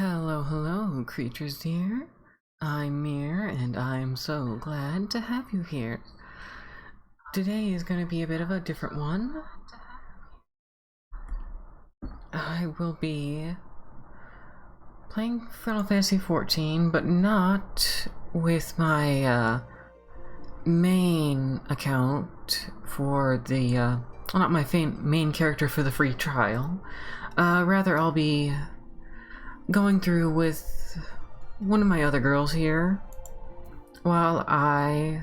Hello, hello, creatures dear. I'm Mir, and I'm so glad to have you here. Today is going to be a bit of a different one. I will be playing Final Fantasy XIV, but not with my main account for the, well, not my main character for the free trial. Rather, I'll be going through with one of my other girls here while I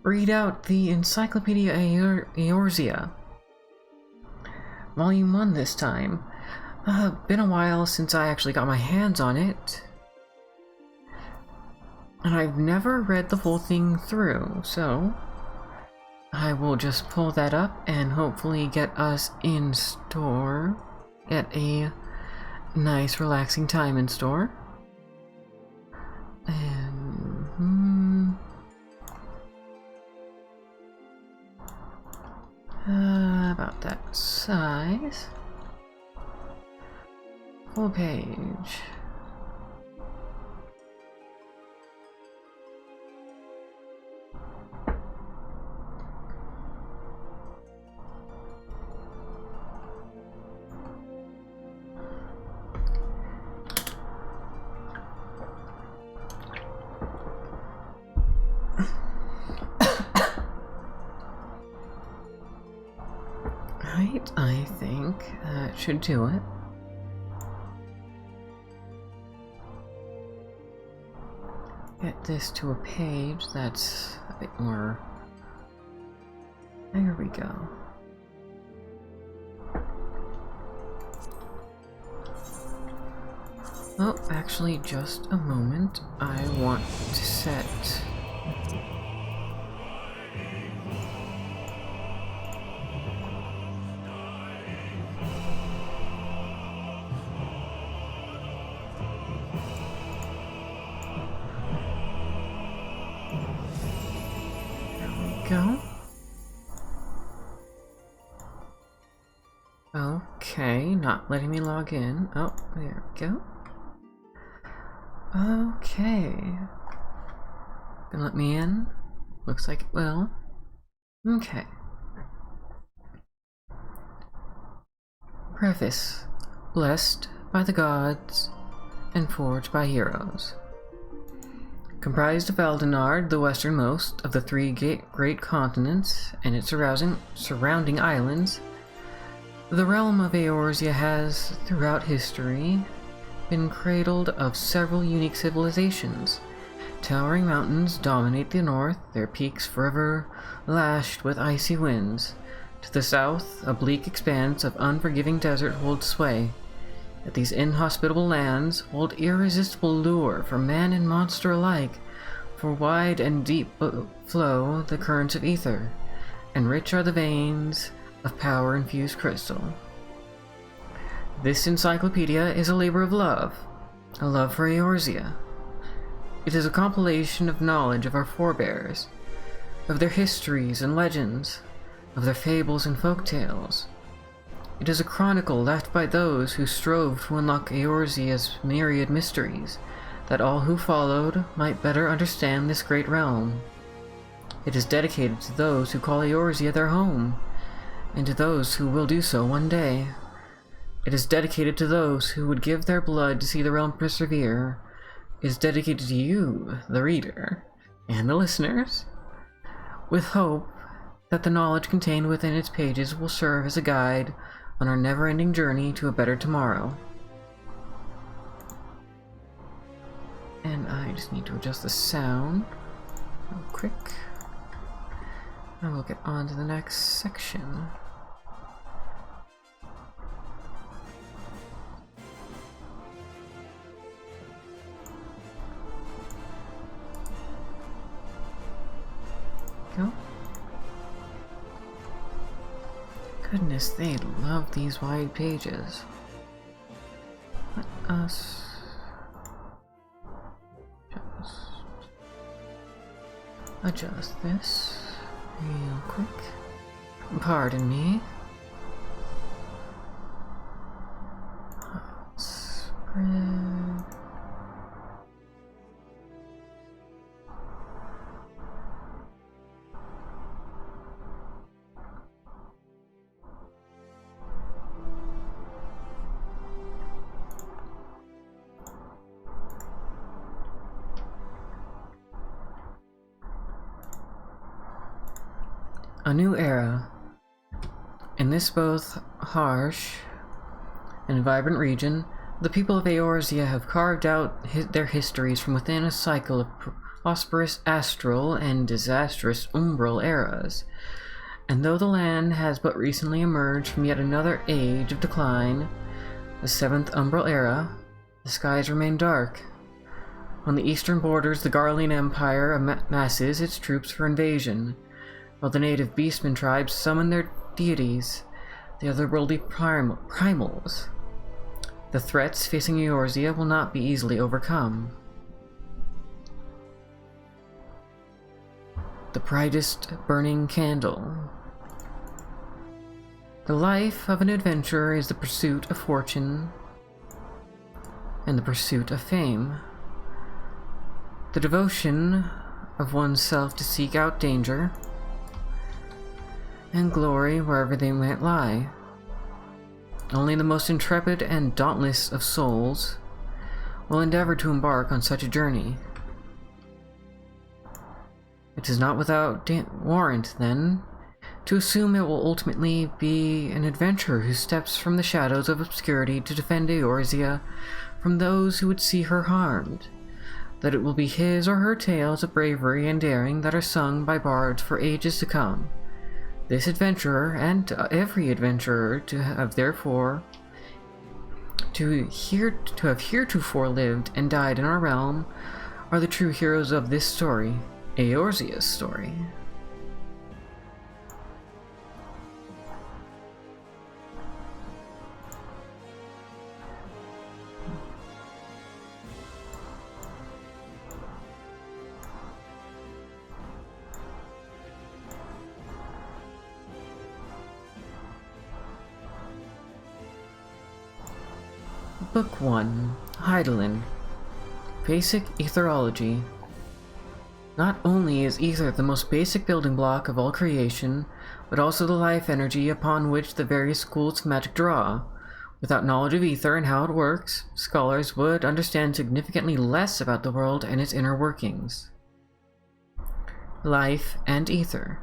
read out the Encyclopedia Eorzea. Volume 1 this time. Been a while since I actually got my hands on it, and I've never read the whole thing through, so I will just pull that up and hopefully get us in store at a nice relaxing time in store. And about that size. Full page. Right, I think that should do it. Get this to a page that's a bit more... There we go. Oh, actually, just a moment. I want to set... Go. Okay, not letting me log in. Oh, there we go. Okay. Gonna let me in? Looks like it will. Okay. Preface. Blessed by the gods and forged by heroes. Comprised of Eldenard, the westernmost of the three great continents and its surrounding islands, the realm of Eorzea has, throughout history, been cradled of several unique civilizations. Towering mountains dominate the north, their peaks forever lashed with icy winds. To the south, a bleak expanse of unforgiving desert holds sway. Yet these inhospitable lands hold irresistible lure for man and monster alike, for wide and deep flow the currents of ether, and rich are the veins of power-infused crystal. This encyclopedia is a labor of love, a love for Eorzea. It is a compilation of knowledge of our forebears, of their histories and legends, of their fables and folk tales. It is a chronicle left by those who strove to unlock Eorzea's myriad mysteries, that all who followed might better understand this great realm. It is dedicated to those who call Eorzea their home, and to those who will do so one day. It is dedicated to those who would give their blood to see the realm persevere. It is dedicated to you, the reader, and the listeners, with hope that the knowledge contained within its pages will serve as a guide on our never-ending journey to a better tomorrow. And I just need to adjust the sound real quick. And we'll get on to the next section. Go. Goodness, they love these wide pages. Let us just adjust this real quick. Pardon me. A new era. In this both harsh and vibrant region, the people of Eorzea have carved out their histories from within a cycle of prosperous astral and disastrous umbral eras. And though the land has but recently emerged from yet another age of decline, the seventh umbral era, the skies remain dark. On the eastern borders, the Garlean Empire amasses its troops for invasion, while the native beastmen tribes summon their deities, the otherworldly primals. The threats facing Eorzea will not be easily overcome. The brightest burning candle. The life of an adventurer is the pursuit of fortune and the pursuit of fame. The devotion of oneself to seek out danger and glory wherever they might lie. Only the most intrepid and dauntless of souls will endeavor to embark on such a journey. It is not without warrant, then, to assume it will ultimately be an adventurer who steps from the shadows of obscurity to defend Eorzea from those who would see her harmed, that it will be his or her tales of bravery and daring that are sung by bards for ages to come. This adventurer, and every adventurer, to have heretofore lived and died in our realm, are the true heroes of this story, Eorzea's story. Book 1. Hydaelyn. Basic Etherology. Not only is ether the most basic building block of all creation, but also the life energy upon which the various schools of magic draw. Without knowledge of ether and how it works, scholars would understand significantly less about the world and its inner workings. Life and ether.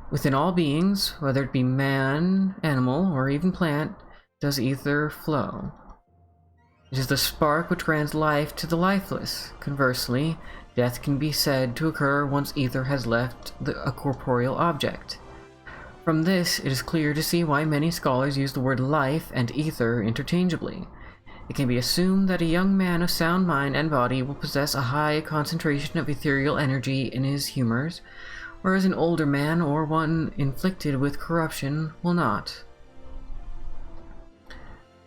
Within all beings, whether it be man, animal, or even plant, does ether flow. It is the spark which grants life to the lifeless. Conversely, death can be said to occur once ether has left a corporeal object. From this, it is clear to see why many scholars use the word life and ether interchangeably. It can be assumed that a young man of sound mind and body will possess a high concentration of ethereal energy in his humors, whereas an older man or one inflicted with corruption will not.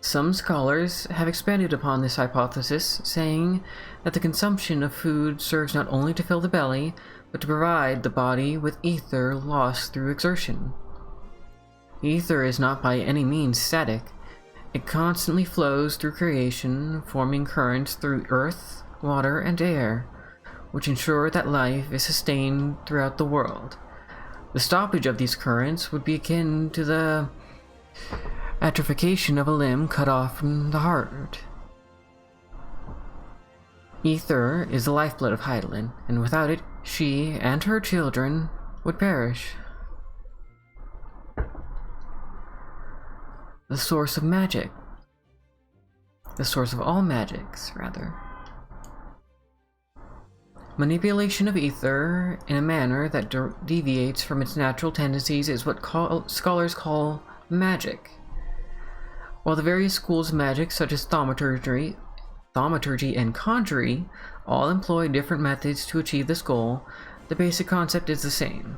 Some scholars have expanded upon this hypothesis, saying that the consumption of food serves not only to fill the belly, but to provide the body with ether lost through exertion. Ether is not by any means static. It constantly flows through creation, forming currents through earth, water, and air, which ensure that life is sustained throughout the world. The stoppage of these currents would be akin to the atrophication of a limb cut off from the heart. Ether is the lifeblood of Hydaelyn, and without it, she and her children would perish. The source of magic. The source of all magics, rather. Manipulation of ether in a manner that deviates from its natural tendencies is what scholars call magic. While the various schools of magic, such as thaumaturgy and conjury, all employ different methods to achieve this goal, the basic concept is the same.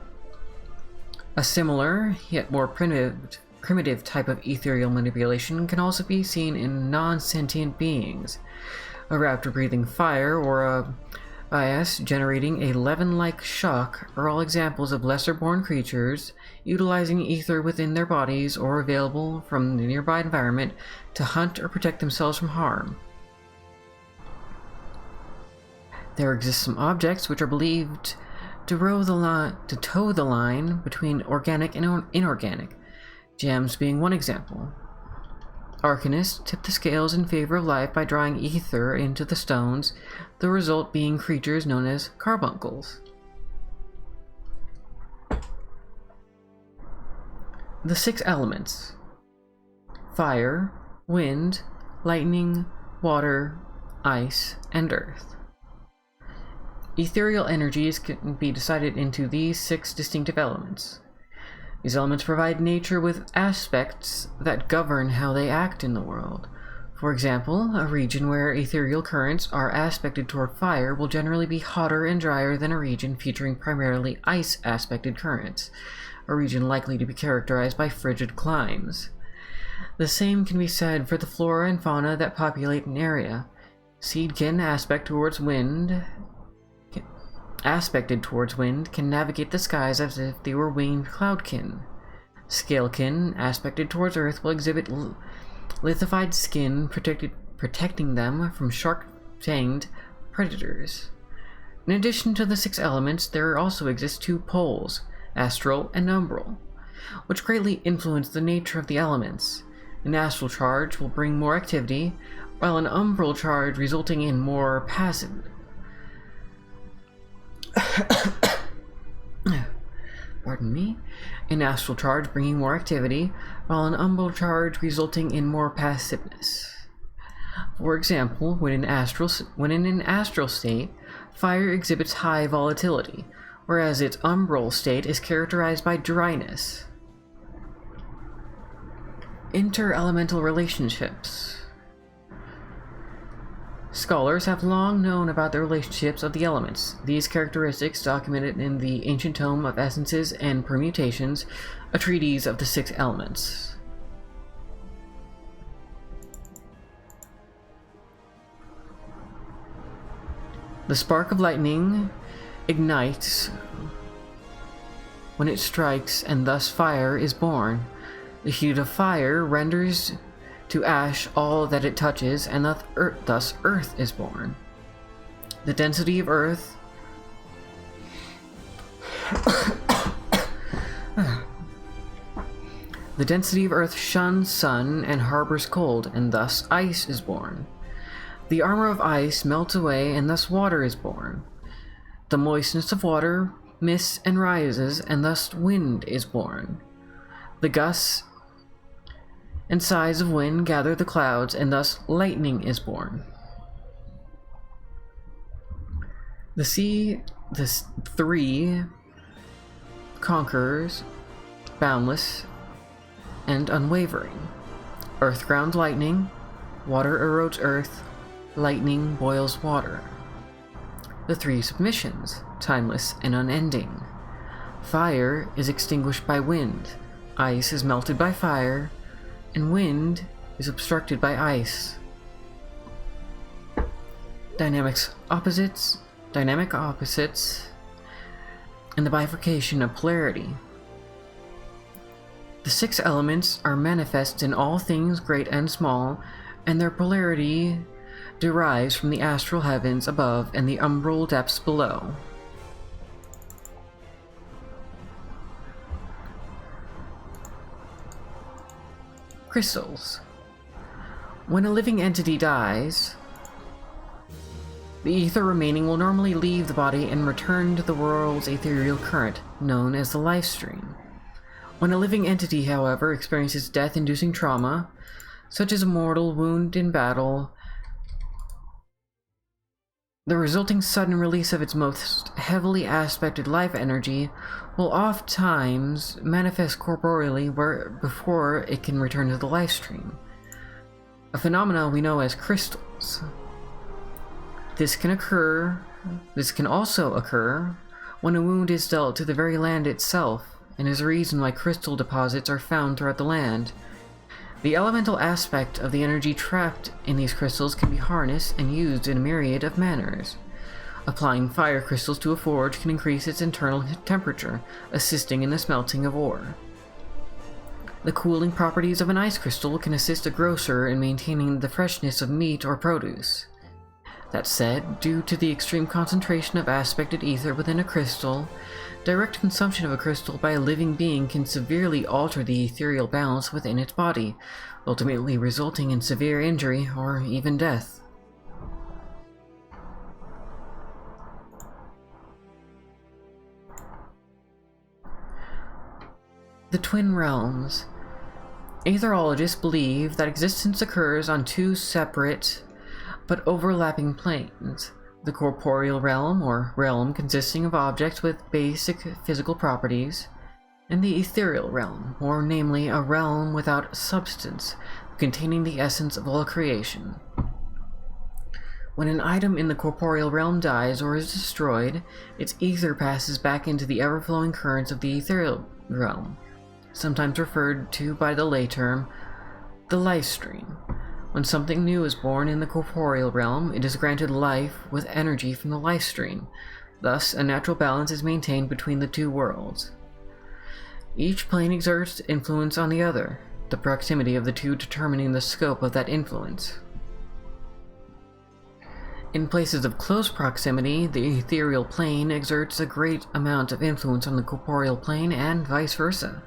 A similar, yet more primitive type of ethereal manipulation can also be seen in non-sentient beings. A raptor breathing fire or a bias generating a levin-like shock are all examples of lesser-born creatures utilizing ether within their bodies or available from the nearby environment to hunt or protect themselves from harm. There exist some objects which are believed to toe the line between organic and inorganic, gems being one example. Arcanists tip the scales in favor of life by drawing ether into the stones, the result being creatures known as carbuncles. The 6 elements: fire, wind, lightning, water, ice, and earth. Ethereal energies can be divided into these 6 distinctive elements. These elements provide nature with aspects that govern how they act in the world. For example, a region where ethereal currents are aspected toward fire will generally be hotter and drier than a region featuring primarily ice-aspected currents, a region likely to be characterized by frigid climes. The same can be said for the flora and fauna that populate an area. Seedkin aspected towards wind can navigate the skies as if they were winged cloudkin. Scalekin aspected towards earth will exhibit lithified skin protecting them from shark-fanged predators. In addition to the 6 elements, there also exist 2 poles, astral and umbral, which greatly influence the nature of the elements. An astral charge will bring more activity, while an umbral charge resulting in more passive. Pardon me. An astral charge bringing more activity, while an umbral charge resulting in more passiveness. For example, when in an astral state, fire exhibits high volatility, whereas its umbral state is characterized by dryness. Interelemental relationships. Scholars have long known about the relationships of the elements. These characteristics documented in the ancient tome of Essences and Permutations, a treatise of the 6 elements. The spark of lightning ignites when it strikes, and thus fire is born. The heat of fire renders to ash all that it touches, and thus earth is born. The density of earth shuns sun and harbors cold, and thus ice is born. The armor of ice melts away, and thus water is born. The moistness of water mists and rises, and thus wind is born. The gusts and sighs of wind gather the clouds, and thus lightning is born. The 3 conquerors, boundless and unwavering. Earth grounds lightning, water erodes earth, lightning boils water. The 3 submissions, timeless and unending. Fire is extinguished by wind, ice is melted by fire, and wind is obstructed by ice. Dynamic opposites, and the bifurcation of polarity. The 6 elements are manifest in all things great and small, and their polarity derives from the astral heavens above and the umbral depths below. Crystals. When a living entity dies, the ether remaining will normally leave the body and return to the world's ethereal current, known as the life stream. When a living entity, however, experiences death-inducing trauma, such as a mortal wound in battle, the resulting sudden release of its most heavily aspected life energy will oftentimes manifest corporeally before it can return to the life stream, a phenomenon we know as crystals. This can also occur when a wound is dealt to the very land itself, and is a reason why crystal deposits are found throughout the land. The elemental aspect of the energy trapped in these crystals can be harnessed and used in a myriad of manners. Applying fire crystals to a forge can increase its internal temperature, assisting in the smelting of ore. The cooling properties of an ice crystal can assist a grocer in maintaining the freshness of meat or produce. That said, due to the extreme concentration of aspected ether within a crystal, direct consumption of a crystal by a living being can severely alter the ethereal balance within its body, ultimately resulting in severe injury or even death. The Twin Realms. Aetherologists believe that existence occurs on two separate but overlapping planes. The corporeal realm, or realm consisting of objects with basic physical properties, and the ethereal realm, or namely a realm without substance, containing the essence of all creation. When an item in the corporeal realm dies or is destroyed, its ether passes back into the ever-flowing currents of the ethereal realm, sometimes referred to by the lay term, the life stream. When something new is born in the corporeal realm, it is granted life with energy from the life stream. Thus, a natural balance is maintained between the two worlds. Each plane exerts influence on the other, the proximity of the two determining the scope of that influence. In places of close proximity, the ethereal plane exerts a great amount of influence on the corporeal plane and vice versa.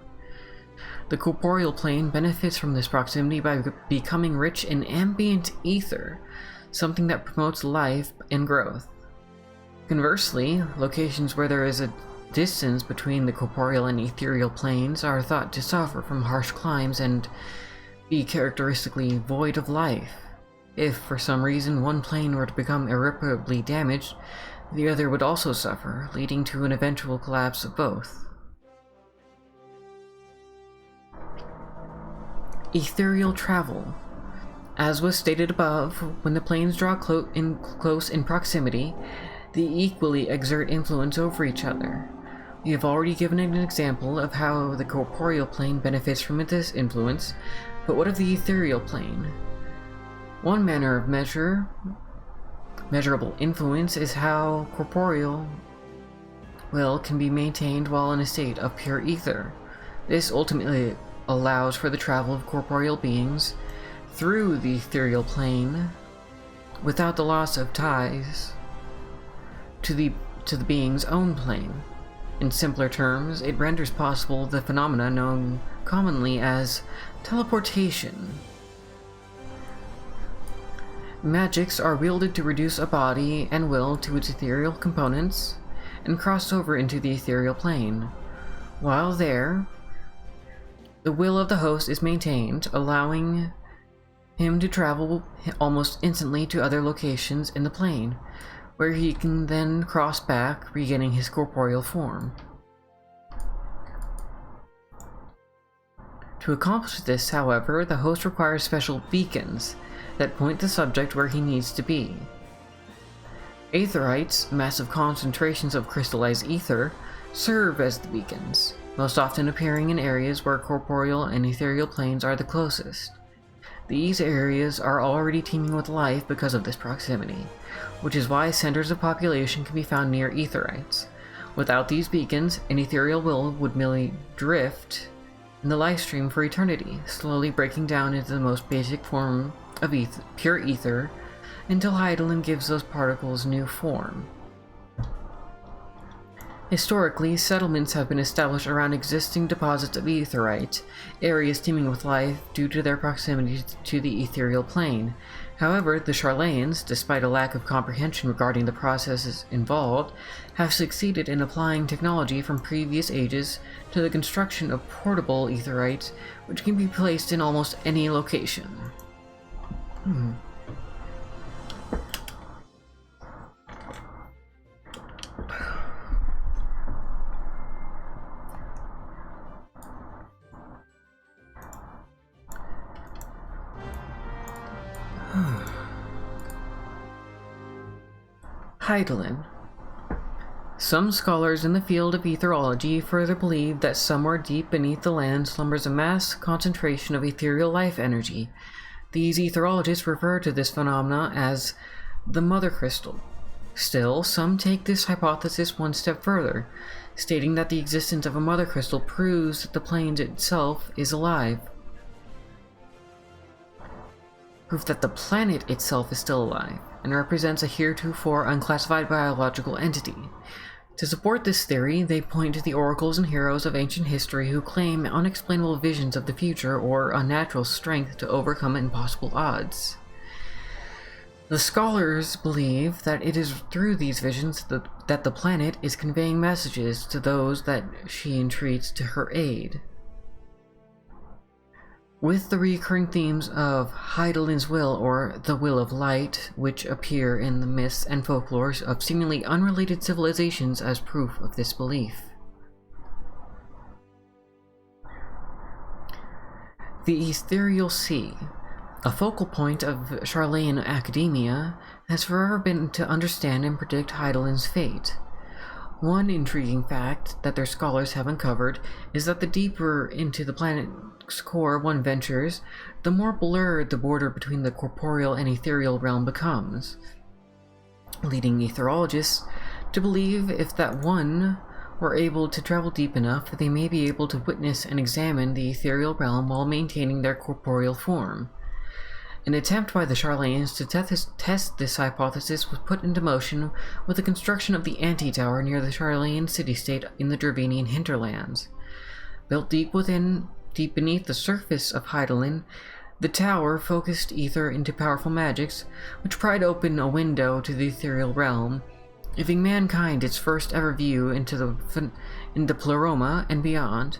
The corporeal plane benefits from this proximity by becoming rich in ambient ether, something that promotes life and growth. Conversely, locations where there is a distance between the corporeal and ethereal planes are thought to suffer from harsh climes and be characteristically void of life. If, for some reason, one plane were to become irreparably damaged, the other would also suffer, leading to an eventual collapse of both. Ethereal travel. As was stated above, when the planes draw close in proximity, they equally exert influence over each other. We have already given an example of how the corporeal plane benefits from this influence, but what of the ethereal plane? One manner of measurable influence is how corporeal will can be maintained while in a state of pure ether. This ultimately allows for the travel of corporeal beings through the ethereal plane without the loss of ties to the being's own plane. In simpler terms, it renders possible the phenomena known commonly as teleportation. Magics are wielded to reduce a body and will to its ethereal components and cross over into the ethereal plane. While there, the will of the host is maintained, allowing him to travel almost instantly to other locations in the plane, where he can then cross back, regaining his corporeal form. To accomplish this, however, the host requires special beacons that point the subject where he needs to be. Aetherites, massive concentrations of crystallized ether, serve as the beacons, most often appearing in areas where corporeal and ethereal planes are the closest. These areas are already teeming with life because of this proximity, which is why centers of population can be found near Aetherites. Without these beacons, an ethereal will would merely drift in the life stream for eternity, slowly breaking down into the most basic form of pure ether until Heidelin gives those particles new form. Historically, settlements have been established around existing deposits of aetherite, areas teeming with life due to their proximity to the ethereal plane. However, the Charlayans, despite a lack of comprehension regarding the processes involved, have succeeded in applying technology from previous ages to the construction of portable aetherites, which can be placed in almost any location. Heidelin. Some scholars in the field of etherology further believe that somewhere deep beneath the land slumbers a mass concentration of ethereal life energy. These etherologists refer to this phenomena as the mother crystal. Still, some take this hypothesis one step further, stating that the existence of a mother crystal proves that the plane itself is alive. proof that the planet itself is still alive, and represents a heretofore unclassified biological entity. To support this theory, they point to the oracles and heroes of ancient history who claim unexplainable visions of the future or unnatural strength to overcome impossible odds. The scholars believe that it is through these visions that the planet is conveying messages to those that she entreats to her aid. With the recurring themes of Heidelin's will or the will of light, which appear in the myths and folklores of seemingly unrelated civilizations as proof of this belief. The Ethereal Sea, a focal point of Charlayan academia, has forever been to understand and predict Heidelin's fate. One intriguing fact that their scholars have uncovered is that the deeper into the planet's core one ventures, the more blurred the border between the corporeal and ethereal realm becomes, leading etherologists to believe if that one were able to travel deep enough, they may be able to witness and examine the ethereal realm while maintaining their corporeal form. An attempt by the Charlayans to test this hypothesis was put into motion with the construction of the Anti-Tower near the Charlayan city-state in the Dravinian hinterlands. Built deep beneath the surface of Heidelin, the tower focused ether into powerful magics, which pried open a window to the ethereal realm, giving mankind its first ever view into the Pleroma and beyond.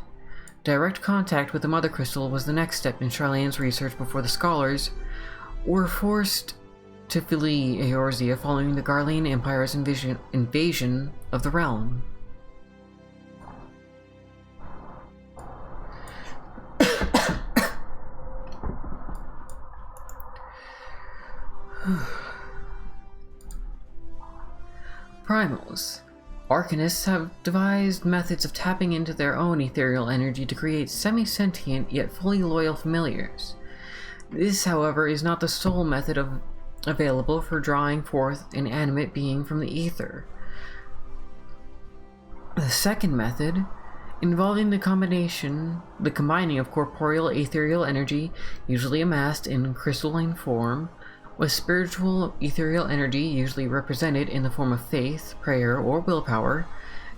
Direct contact with the Mother Crystal was the next step in Charlayan's research before the scholars were forced to flee Eorzea following the Garlean Empire's invasion of the realm. Primals. Arcanists have devised methods of tapping into their own ethereal energy to create semi-sentient yet fully loyal familiars. This, however, is not the sole method available for drawing forth an animate being from the ether. The second method, involving the combining of corporeal ethereal energy, usually amassed in crystalline form, with spiritual ethereal energy, usually represented in the form of faith, prayer, or willpower,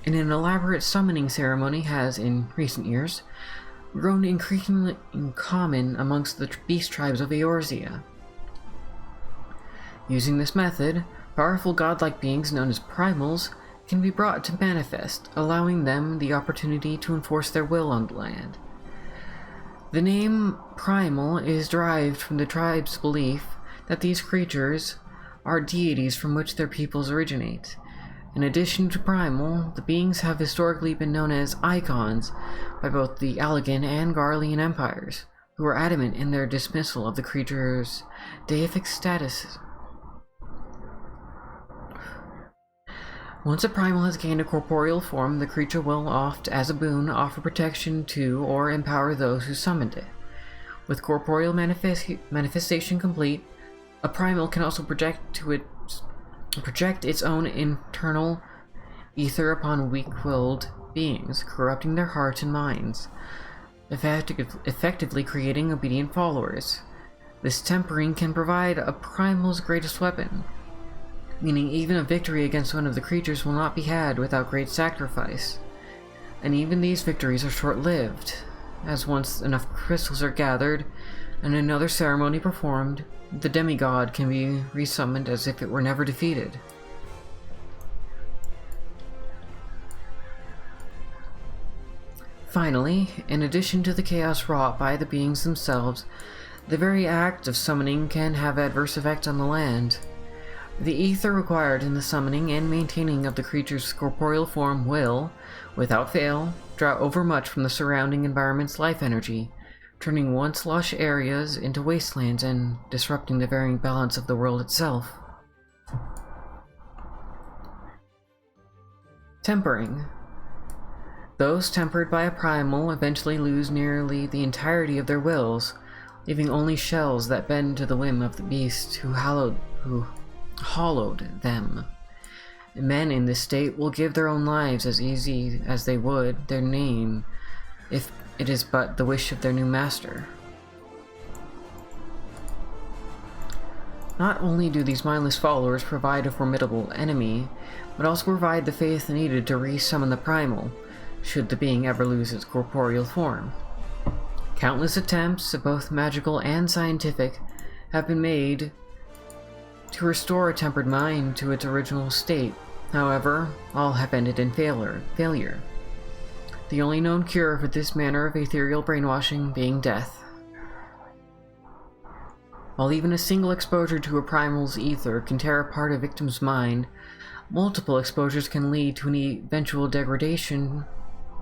in an elaborate summoning ceremony has, in recent years, grown increasingly common amongst the beast tribes of Eorzea. Using this method, powerful godlike beings known as primals can be brought to manifest, allowing them the opportunity to enforce their will on the land. The name primal is derived from the tribe's belief that these creatures are deities from which their peoples originate. In addition to primal, the beings have historically been known as icons by both the Allegan and Garlean empires, who were adamant in their dismissal of the creature's deific status. Once a primal has gained a corporeal form, the creature will oft, as a boon, offer protection to or empower those who summoned it. With corporeal manifestation complete, a primal can also project its own internal ether upon weak-willed beings, corrupting their hearts and minds, effectively creating obedient followers. This tempering can provide a primal's greatest weapon, meaning even a victory against one of the creatures will not be had without great sacrifice. And even these victories are short-lived, as once enough crystals are gathered and another ceremony performed, the demigod can be resummoned as if it were never defeated. Finally, in addition to the chaos wrought by the beings themselves, the very act of summoning can have adverse effects on the land. The ether required in the summoning and maintaining of the creature's corporeal form will, without fail, draw overmuch from the surrounding environment's life energy, turning once lush areas into wastelands and disrupting the varying balance of the world itself. Tempering. Those tempered by a primal eventually lose nearly the entirety of their wills, leaving only shells that bend to the whim of the beast who hollowed them. Men in this state will give their own lives as easy as they would their name, if it is but the wish of their new master. Not only do these mindless followers provide a formidable enemy, but also provide the faith needed to re-summon the primal, should the being ever lose its corporeal form. Countless attempts, both magical and scientific, have been made to restore a tempered mind to its original state. However, all have ended in failure. The only known cure for this manner of ethereal brainwashing being death. While even a single exposure to a primal's ether can tear apart a victim's mind, multiple exposures can lead to an eventual degradation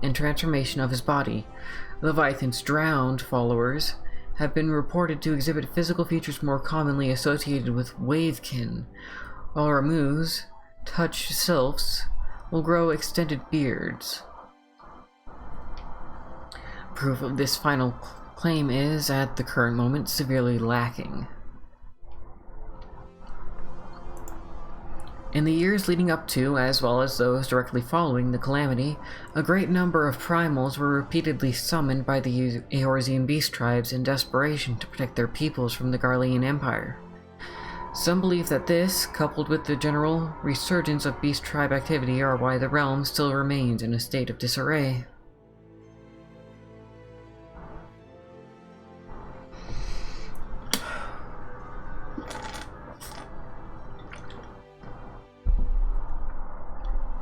and transformation of his body. Leviathan's drowned followers have been reported to exhibit physical features more commonly associated with wavekin, while Ramu's touch sylphs will grow extended beards. Proof of this final claim is, at the current moment, severely lacking. In the years leading up to, as well as those directly following the calamity, a great number of primals were repeatedly summoned by the Eorzean beast tribes in desperation to protect their peoples from the Garlean Empire. Some believe that this, coupled with the general resurgence of beast tribe activity, are why the realm still remains in a state of disarray.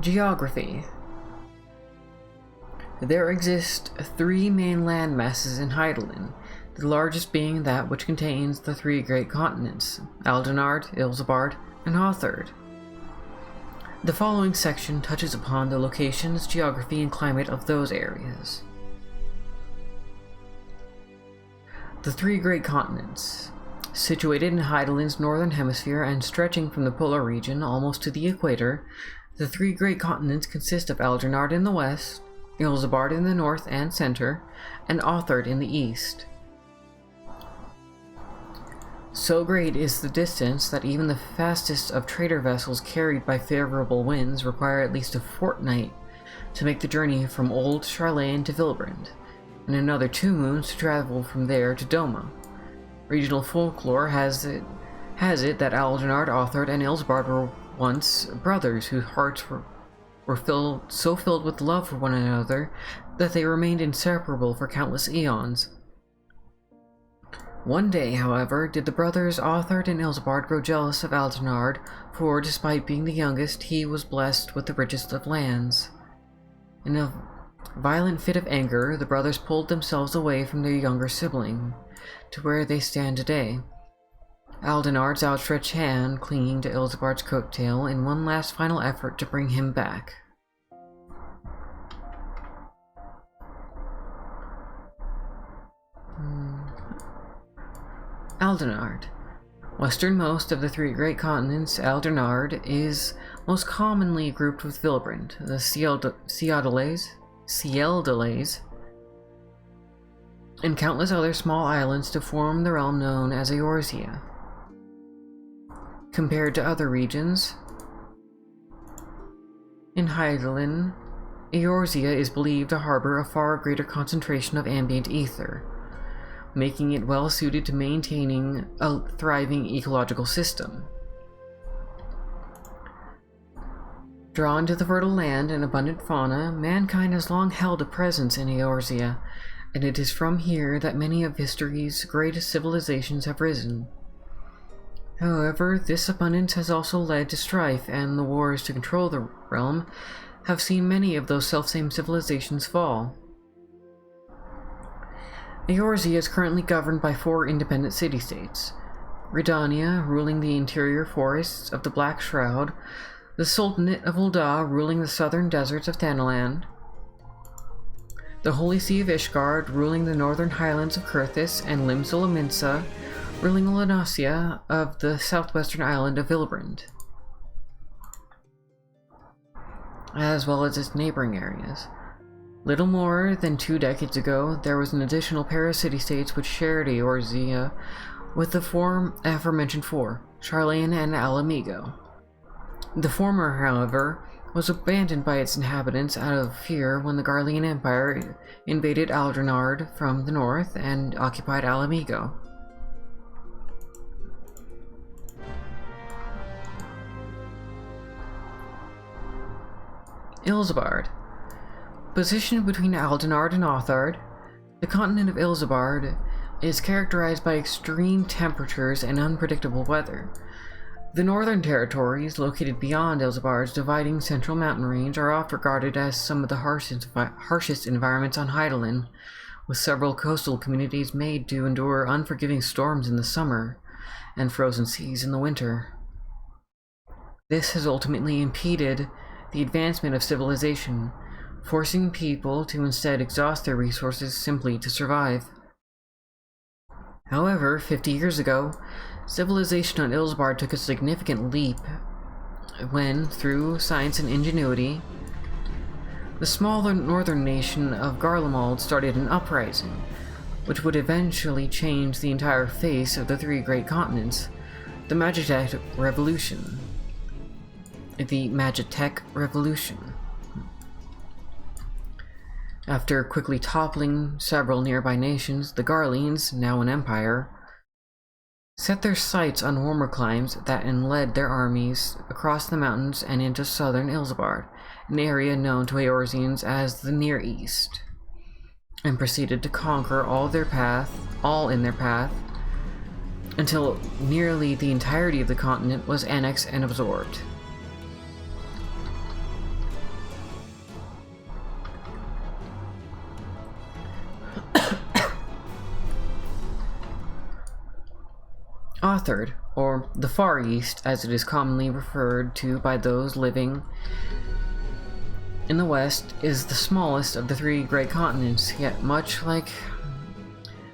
Geography. There exist 3 main land masses in Hydaelyn, the largest being that which contains the 3 great continents, Aldenard, Ilsabard, and Hawthord. The following section touches upon the locations, geography, and climate of those areas. The 3 great continents. Situated in Hydaelyn's northern hemisphere and stretching from the polar region almost to the equator, the 3 great continents consist of Aldenard in the west, Ilsabard in the north and center, and Hawthord in the east. So great is the distance that even the fastest of trader vessels carried by favorable winds require at least a fortnight to make the journey from Old Charlane to Vilbrand, and another 2 moons to travel from there to Doma. Regional folklore has it that Aldenard, Hawthord, and Ilsabard were once brothers whose hearts were filled with love for one another that they remained inseparable for countless eons. One day, however, did the brothers Hawthord and Ilsabard grow jealous of Aldenard, for despite being the youngest, he was blessed with the richest of lands. In a violent fit of anger, the brothers pulled themselves away from their younger sibling, to where they stand today. Aldenard's outstretched hand clinging to Ilsabard's coattail in one last final effort to bring him back. Aldenard. Westernmost of the 3 great continents, Aldenard is most commonly grouped with Vilbrand, the Sieldales, and countless other small islands to form the realm known as Eorzea. Compared to other regions, in Hydaelyn, Eorzea is believed to harbor a far greater concentration of ambient ether, making it well suited to maintaining a thriving ecological system. Drawn to the fertile land and abundant fauna, mankind has long held a presence in Eorzea, and it is from here that many of history's greatest civilizations have risen. However, this abundance has also led to strife, and the wars to control the realm have seen many of those selfsame civilizations fall. Eorzea is currently governed by 4 independent city-states: Redania, ruling the interior forests of the Black Shroud, the Sultanate of Ul'dah, ruling the southern deserts of Thanalan, the Holy See of Ishgard, ruling the northern highlands of Kurthis, and Limsula-Minsa, ruling Lanasia of the southwestern island of Vilbrand, as well as its neighboring areas. Little more than 2 decades ago, there was an additional pair of city-states which shared Eorzea with the aforementioned 4, Charlane and Alamigo. The former, however, was abandoned by its inhabitants out of fear when the Garlean Empire invaded Aldenard from the north and occupied Alamigo. Ilsabard. Positioned between Aldenard and Othard, the continent of Ilsabard is characterized by extreme temperatures and unpredictable weather. The northern territories, located beyond Ilsabard's dividing central mountain range, are oft regarded as some of the harshest environments on Hydaelyn, with several coastal communities made to endure unforgiving storms in the summer and frozen seas in the winter. This has ultimately impeded the advancement of civilization, forcing people to instead exhaust their resources simply to survive. However, 50 years ago, civilization on Ilsabard took a significant leap when, through science and ingenuity, the smaller northern nation of Garlemald started an uprising, which would eventually change the entire face of the three great continents, the Magitech Revolution. After quickly toppling several nearby nations, the Garleans, now an empire, set their sights on warmer climes and led their armies across the mountains and into southern Ilsabard, an area known to Eorzeans as the Near East, and proceeded to conquer all in their path, until nearly the entirety of the continent was annexed and absorbed. Othard, or the Far East, as it is commonly referred to by those living in the West, is the smallest of the three great continents, yet much like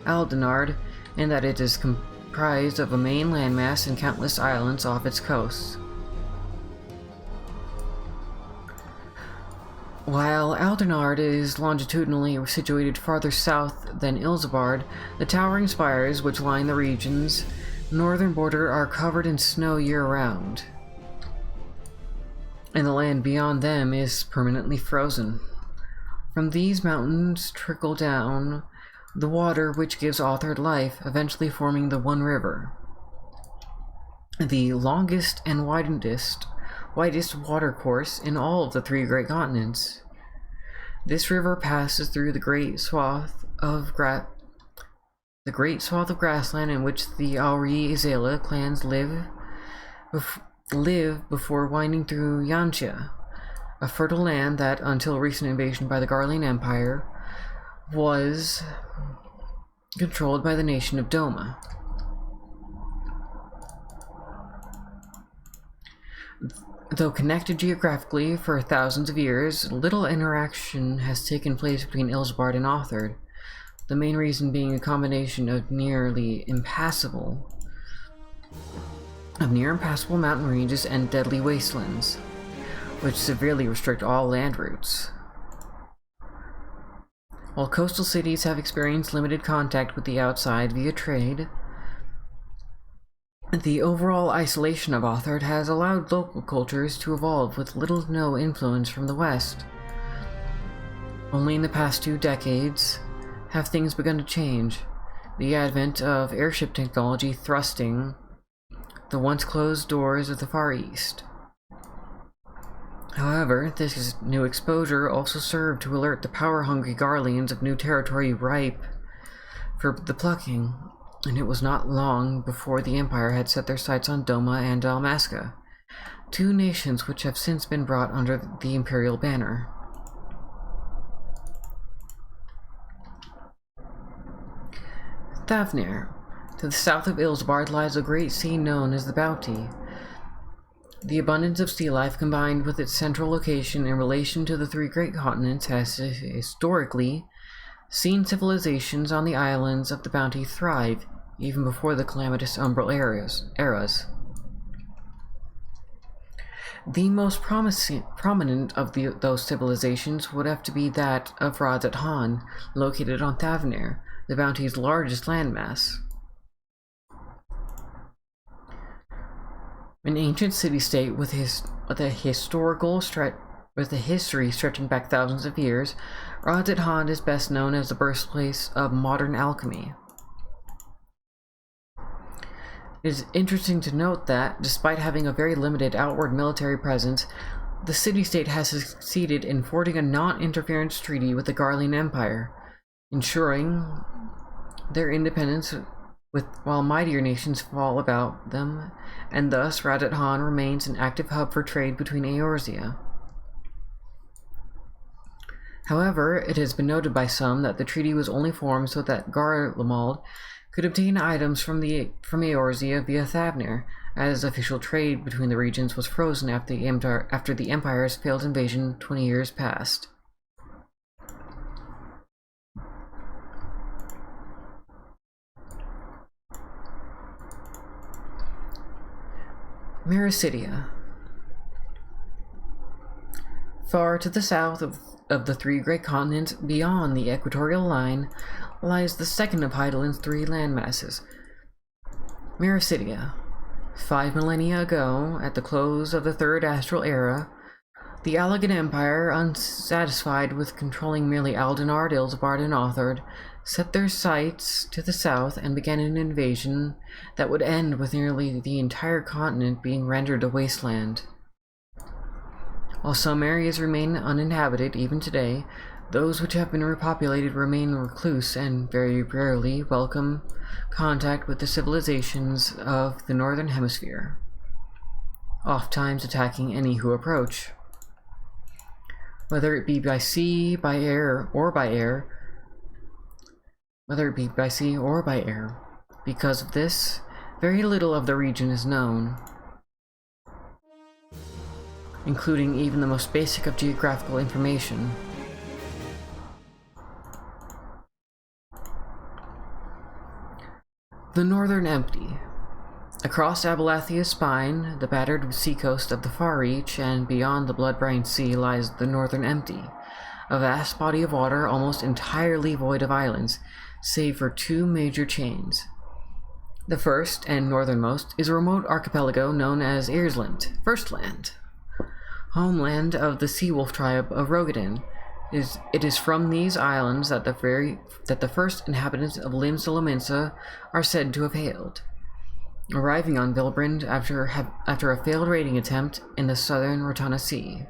Aldenard, in that it is comprised of a main landmass and countless islands off its coasts. While Aldenard is longitudinally situated farther south than Ilsabard, the towering spires which line the region's northern border are covered in snow year-round, and the land beyond them is permanently frozen. From these mountains trickle down the water which gives Othard life, eventually forming the One River, the longest and widest watercourse in all of the three great continents. This river passes through the great swath of grassland in which the Auri Izela clans live before winding through Yantia, a fertile land that, until recent invasion by the Garlean Empire, was controlled by the nation of Doma. Though connected geographically for thousands of years, little interaction has taken place between Ilsabard and Othard, the main reason being a combination of near impassable mountain ranges and deadly wastelands, which severely restrict all land routes. While coastal cities have experienced limited contact with the outside via trade, the overall isolation of Othard has allowed local cultures to evolve with little to no influence from the West. Only in the past 2 decades have things begun to change, the advent of airship technology thrusting the once closed doors of the Far East. However, this new exposure also served to alert the power-hungry Garleans of new territory ripe for the plucking, and it was not long before the Empire had set their sights on Doma and Dalmasca, 2 nations which have since been brought under the Imperial banner. Thavnir. To the south of Ilsabard lies a great sea known as the Bounty. The abundance of sea life combined with its central location in relation to the 3 great continents has historically seen civilizations on the islands of the Bounty thrive even before the calamitous Umbral eras. The most prominent of those civilizations would have to be that of Radzat Han, located on Thavnir, the Bounty's largest landmass. An ancient city-state with a history stretching back thousands of years, Radzat Han is best known as the birthplace of modern alchemy. It is interesting to note that, despite having a very limited outward military presence, The city-state has succeeded in forging a non-interference treaty with the Garlean Empire, ensuring their independence while mightier nations fall about them, and thus Radat Han remains an active hub for trade between Eorzea. However, it has been noted by some that the treaty was only formed so that Garlemald could obtain items from Eorzea via Thavnir, as official trade between the regions was frozen after the Empire's failed invasion 20 years past. Mericidia. Far to the south of the three great continents beyond the equatorial line lies the second of Hydaelyn's three landmasses, Mericidia. 5 millennia ago, at the close of the Third Astral Era, the Allagan Empire, unsatisfied with controlling merely Alden Ardale's Barden Authored, set their sights to the south and began an invasion that would end with nearly the entire continent being rendered a wasteland. While some areas remain uninhabited even today, those which have been repopulated remain recluse and very rarely welcome contact with the civilizations of the Northern Hemisphere, ofttimes attacking any who approach. Whether it be by sea, by air, or by air, because of this, very little of the region is known, including even the most basic of geographical information. The Northern Empty. Across Abelathia's spine, the battered seacoast of the Far Reach, and beyond the blood-brine sea lies the Northern Empty, a vast body of water almost entirely void of islands, save for two major chains. The first, and northernmost, is a remote archipelago known as Earsland, First Land, homeland of the Seawolf tribe of Rogadin. It is from these islands that the first inhabitants of Lim Solominsa are said to have hailed, arriving on Vilbrand after a failed raiding attempt in the southern Rotana Sea.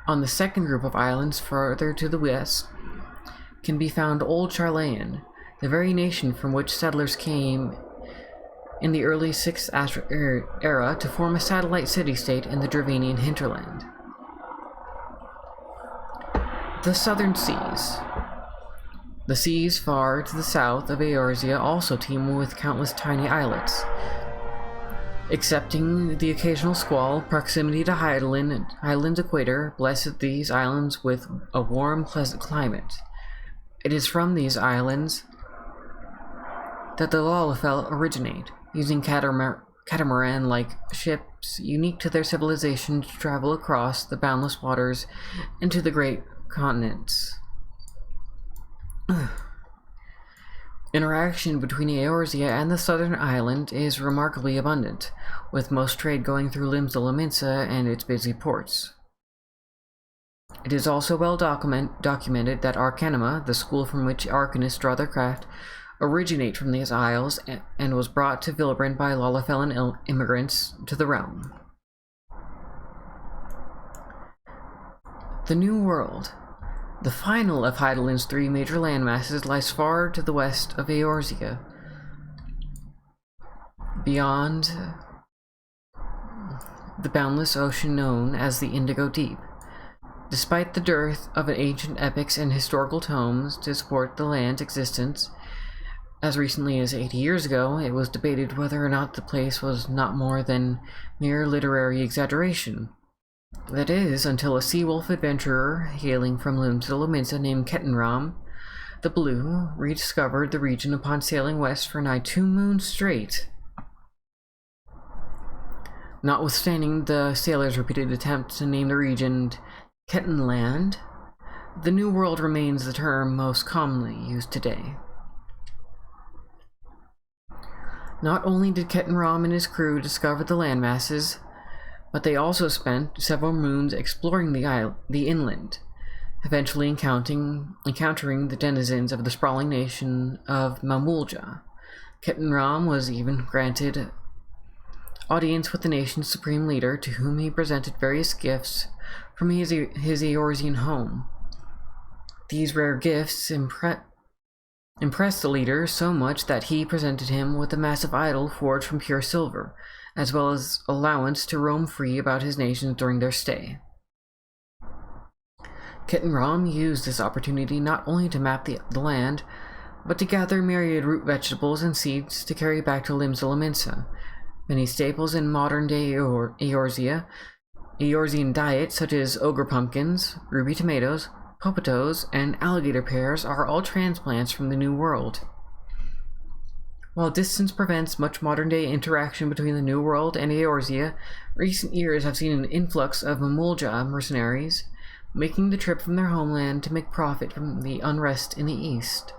On the second group of islands further to the west can be found Old Charlayan, the very nation from which settlers came in the early 6th era to form a satellite city-state in the Dravanian hinterland. The Southern Seas. The seas far to the south of Eorzea also teem with countless tiny islets. Excepting the occasional squall, proximity to Hydaelyn's equator blesses these islands with a warm, pleasant climate. It is from these islands that the Lalafell originate, using catamaran-like ships unique to their civilization to travel across the boundless waters into the great continents. Interaction between Eorzea and the southern island is remarkably abundant, with most trade going through Lim Solominsa and its busy ports. It is also well documented that Arcanima, the school from which arcanists draw their craft, originate from these isles and was brought to Vilbrand by Lalafellan immigrants to the realm. The New World. The final of Hydaelyn's three major landmasses lies far to the west of Eorzea, beyond the boundless ocean known as the Indigo Deep. Despite the dearth of ancient epics and historical tomes to support the land's existence, as recently as 80 years ago, it was debated whether or not the place was not more than mere literary exaggeration. That is, until a sea-wolf adventurer hailing from Lim Solominsa named Kettenram the Blue rediscovered the region upon sailing west for nigh 2 moons straight. Notwithstanding the sailors' repeated attempts to name the region Kettenland, the New World remains the term most commonly used today. Not only did Kettenram and his crew discover the landmasses, but they also spent several moons exploring the inland, eventually encountering the denizens of the sprawling nation of Mamulja. Kettenram was even granted audience with the nation's supreme leader, to whom he presented various gifts from his Eorzean home. These rare gifts impressed the leader so much that he presented him with a massive idol forged from pure silver, as well as allowance to roam free about his nation during their stay. Kit and Rom used this opportunity not only to map the land, but to gather myriad root vegetables and seeds to carry back to Limsa Lominsa. Many staples in modern-day Eorzea, Eorzean diet, such as ogre pumpkins, ruby tomatoes, popatos, and alligator pears, are all transplants from the New World. While distance prevents much modern-day interaction between the New World and Eorzea, recent years have seen an influx of Mamulja mercenaries, making the trip from their homeland to make profit from the unrest in the east.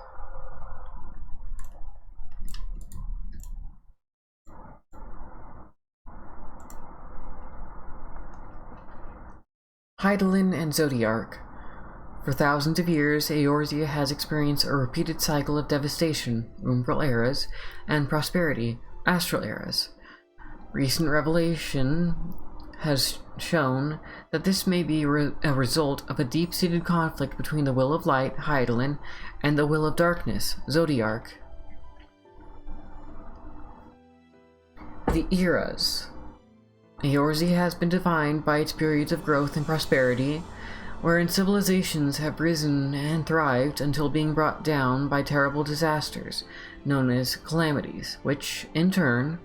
Hydaelyn and Zodiark. For thousands of years, Eorzea has experienced a repeated cycle of devastation, umbral eras, and prosperity, astral eras. Recent revelation has shown that this may be a result of a deep-seated conflict between the will of light, Hydaelyn, and the will of darkness, Zodiark. The eras. Eorzea has been defined by its periods of growth and prosperity, wherein civilizations have risen and thrived until being brought down by terrible disasters, known as calamities, which, in turn,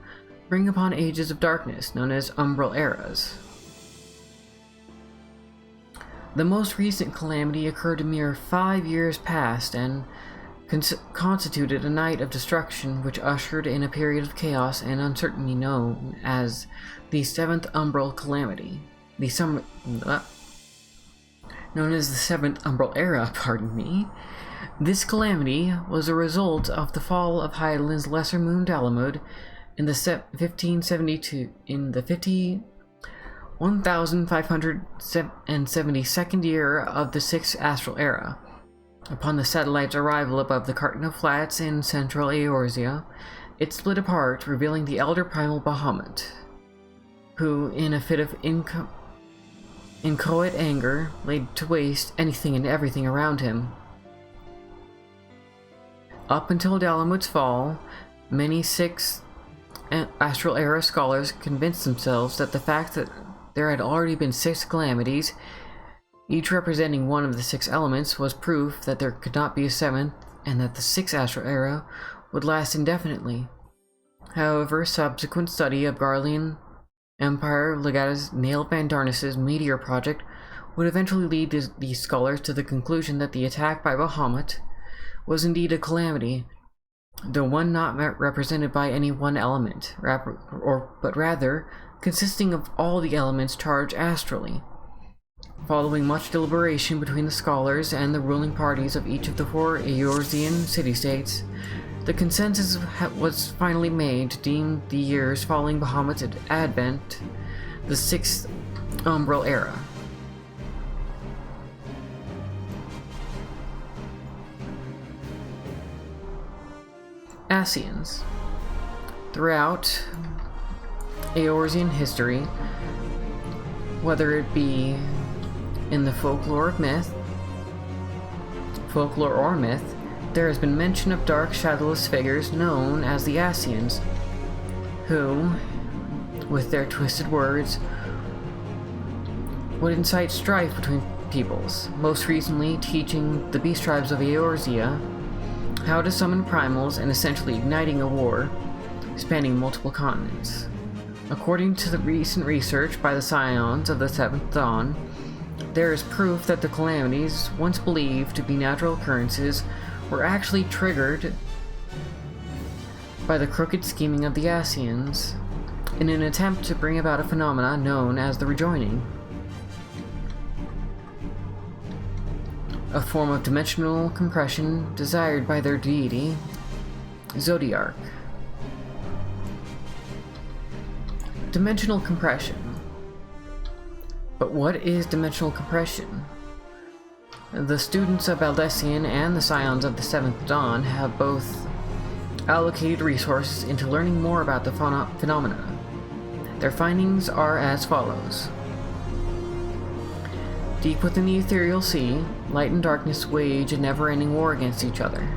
bring upon ages of darkness, known as umbral eras. The most recent calamity occurred a mere 5 years past and constituted a night of destruction which ushered in a period of chaos and uncertainty known as the 7th Umbral Calamity. Known as the 7th Umbral Era, pardon me. This calamity was a result of the fall of Hydaelyn's lesser moon Dalamud in the 1572 year of the 6th Astral Era. Upon the satellite's arrival above the Carton of Flats in central Eorzea, it split apart, revealing the elder primal Bahamut, who, in a fit of inchoate anger, laid to waste anything and everything around him. Up until Dalamud's fall, many 6th Astral Era scholars convinced themselves that the fact that there had already been 6 calamities, each representing one of the 6 elements, was proof that there could not be a 7th, and that the 6th Astral Era would last indefinitely. However, subsequent study of Garlean Empire Legata's Nail Van Darnas's meteor project would eventually lead these scholars to the conclusion that the attack by Bahamut was indeed a calamity, though one not represented by any one element, but rather consisting of all the elements charged astrally. Following much deliberation between the scholars and the ruling parties of each of the 4 Eorzean city-states, the consensus was finally made to deem the years following Bahamut's advent the 6th Umbral Era. Ascians. Throughout Eorzean history, whether it be in the folklore or myth, there has been mention of dark, shadowless figures known as the Ascians, who, with their twisted words, would incite strife between peoples, most recently teaching the beast tribes of Eorzea how to summon primals and essentially igniting a war spanning multiple continents. According to the recent research by the Scions of the Seventh Dawn, there is proof that the calamities, once believed to be natural occurrences, were actually triggered by the crooked scheming of the Ascians in an attempt to bring about a phenomenon known as the rejoining, a form of dimensional compression desired by their deity, Zodiark. Dimensional compression. But what is dimensional compression? The students of Aldessian and the Scions of the Seventh Dawn have both allocated resources into learning more about the phenomena. Their findings are as follows. Deep within the ethereal sea, light and darkness wage a never-ending war against each other.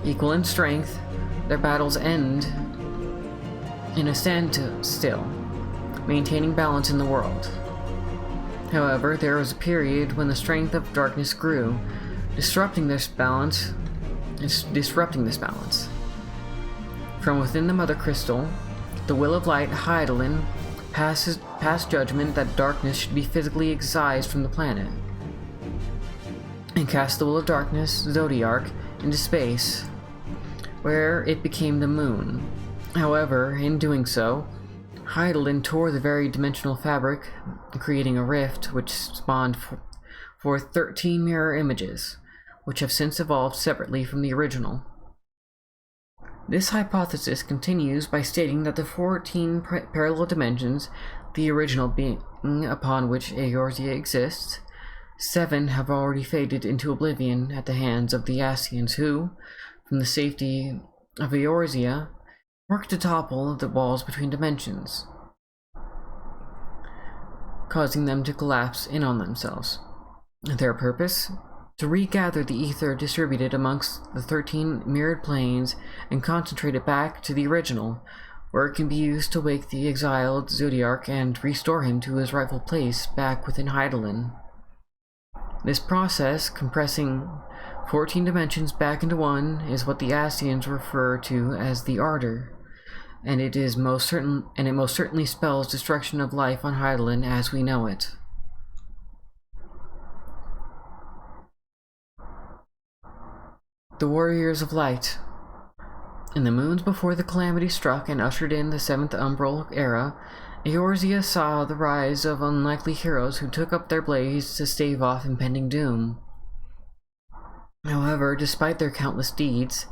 Equal in strength, their battles end in a standstill, maintaining balance in the world. However, there was a period when the strength of darkness grew, disrupting this balance. From within the Mother Crystal, the Will of Light, Hydaelyn, passed judgment that darkness should be physically excised from the planet, and cast the Will of Darkness, Zodiark, into space, where it became the moon. However, in doing so, Hydaelyn tore the very dimensional fabric, creating a rift which spawned forth 13 mirror images, which have since evolved separately from the original. This hypothesis continues by stating that the 14 parallel dimensions, the original being upon which Eorzea exists, 7 have already faded into oblivion at the hands of the Ascians who, from the safety of Eorzea, work to topple the walls between dimensions, causing them to collapse in on themselves. Their purpose? To regather the ether distributed amongst the 13 mirrored planes and concentrate it back to the original, where it can be used to wake the exiled Zodiark and restore him to his rightful place back within Hydaelyn. This process, compressing 14 dimensions back into one, is what the Ascians refer to as the Ardor, and it most certainly spells destruction of life on Hydaelyn as we know it. The Warriors of Light. In the moons before the calamity struck and ushered in the 7th Umbral Era, Eorzea saw the rise of unlikely heroes who took up their blades to stave off impending doom. However, despite their countless deeds,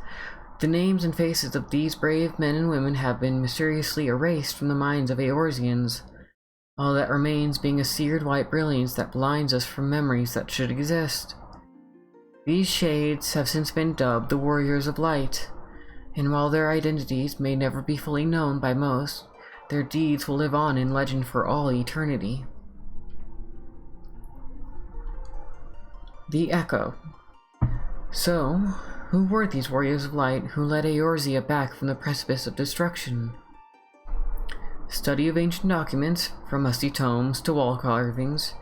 the names and faces of these brave men and women have been mysteriously erased from the minds of Eorzeans, all that remains being a seared white brilliance that blinds us from memories that should exist. These shades have since been dubbed the Warriors of Light, and while their identities may never be fully known by most, their deeds will live on in legend for all eternity. The Echo. So, who were these Warriors of Light who led Eorzea back from the precipice of destruction? Study of ancient documents, from musty tomes to wall carvings,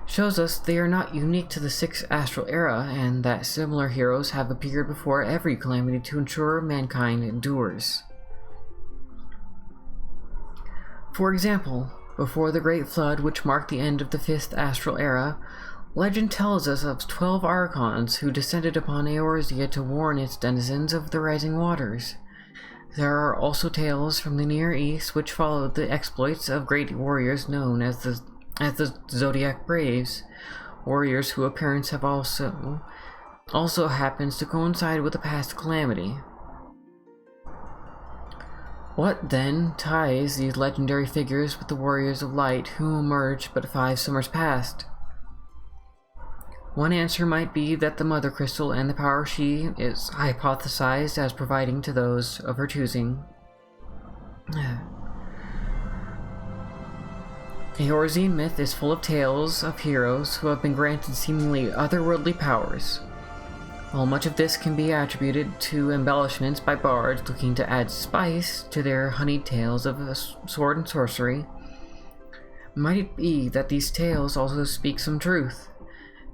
shows us they are not unique to the 6th Astral Era, and that similar heroes have appeared before every calamity to ensure mankind endures. For example, before the Great Flood, which marked the end of the 5th Astral Era, legend tells us of 12 Archons who descended upon Eorzea to warn its denizens of the rising waters. There are also tales from the Near East which followed the exploits of great warriors known as the Zodiac Braves, warriors whose appearance have also happens to coincide with a past calamity. What, then, ties these legendary figures with the Warriors of Light who emerged but 5 summers past? One answer might be that the Mother Crystal and the power she is hypothesized as providing to those of her choosing. Eorzean myth is full of tales of heroes who have been granted seemingly otherworldly powers. While much of this can be attributed to embellishments by bards looking to add spice to their honeyed tales of sword and sorcery, might it be that these tales also speak some truth,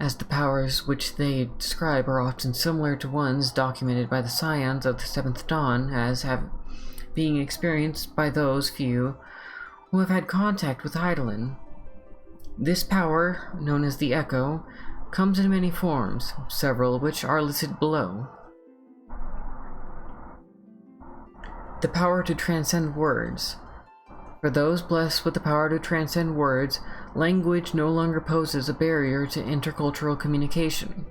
as the powers which they describe are often similar to ones documented by the Scions of the 7th Dawn as being experienced by those few who have had contact with Hydaelyn. This power, known as the Echo, comes in many forms, several of which are listed below. The power to transcend words. For those blessed with the power to transcend words, language no longer poses a barrier to intercultural communication.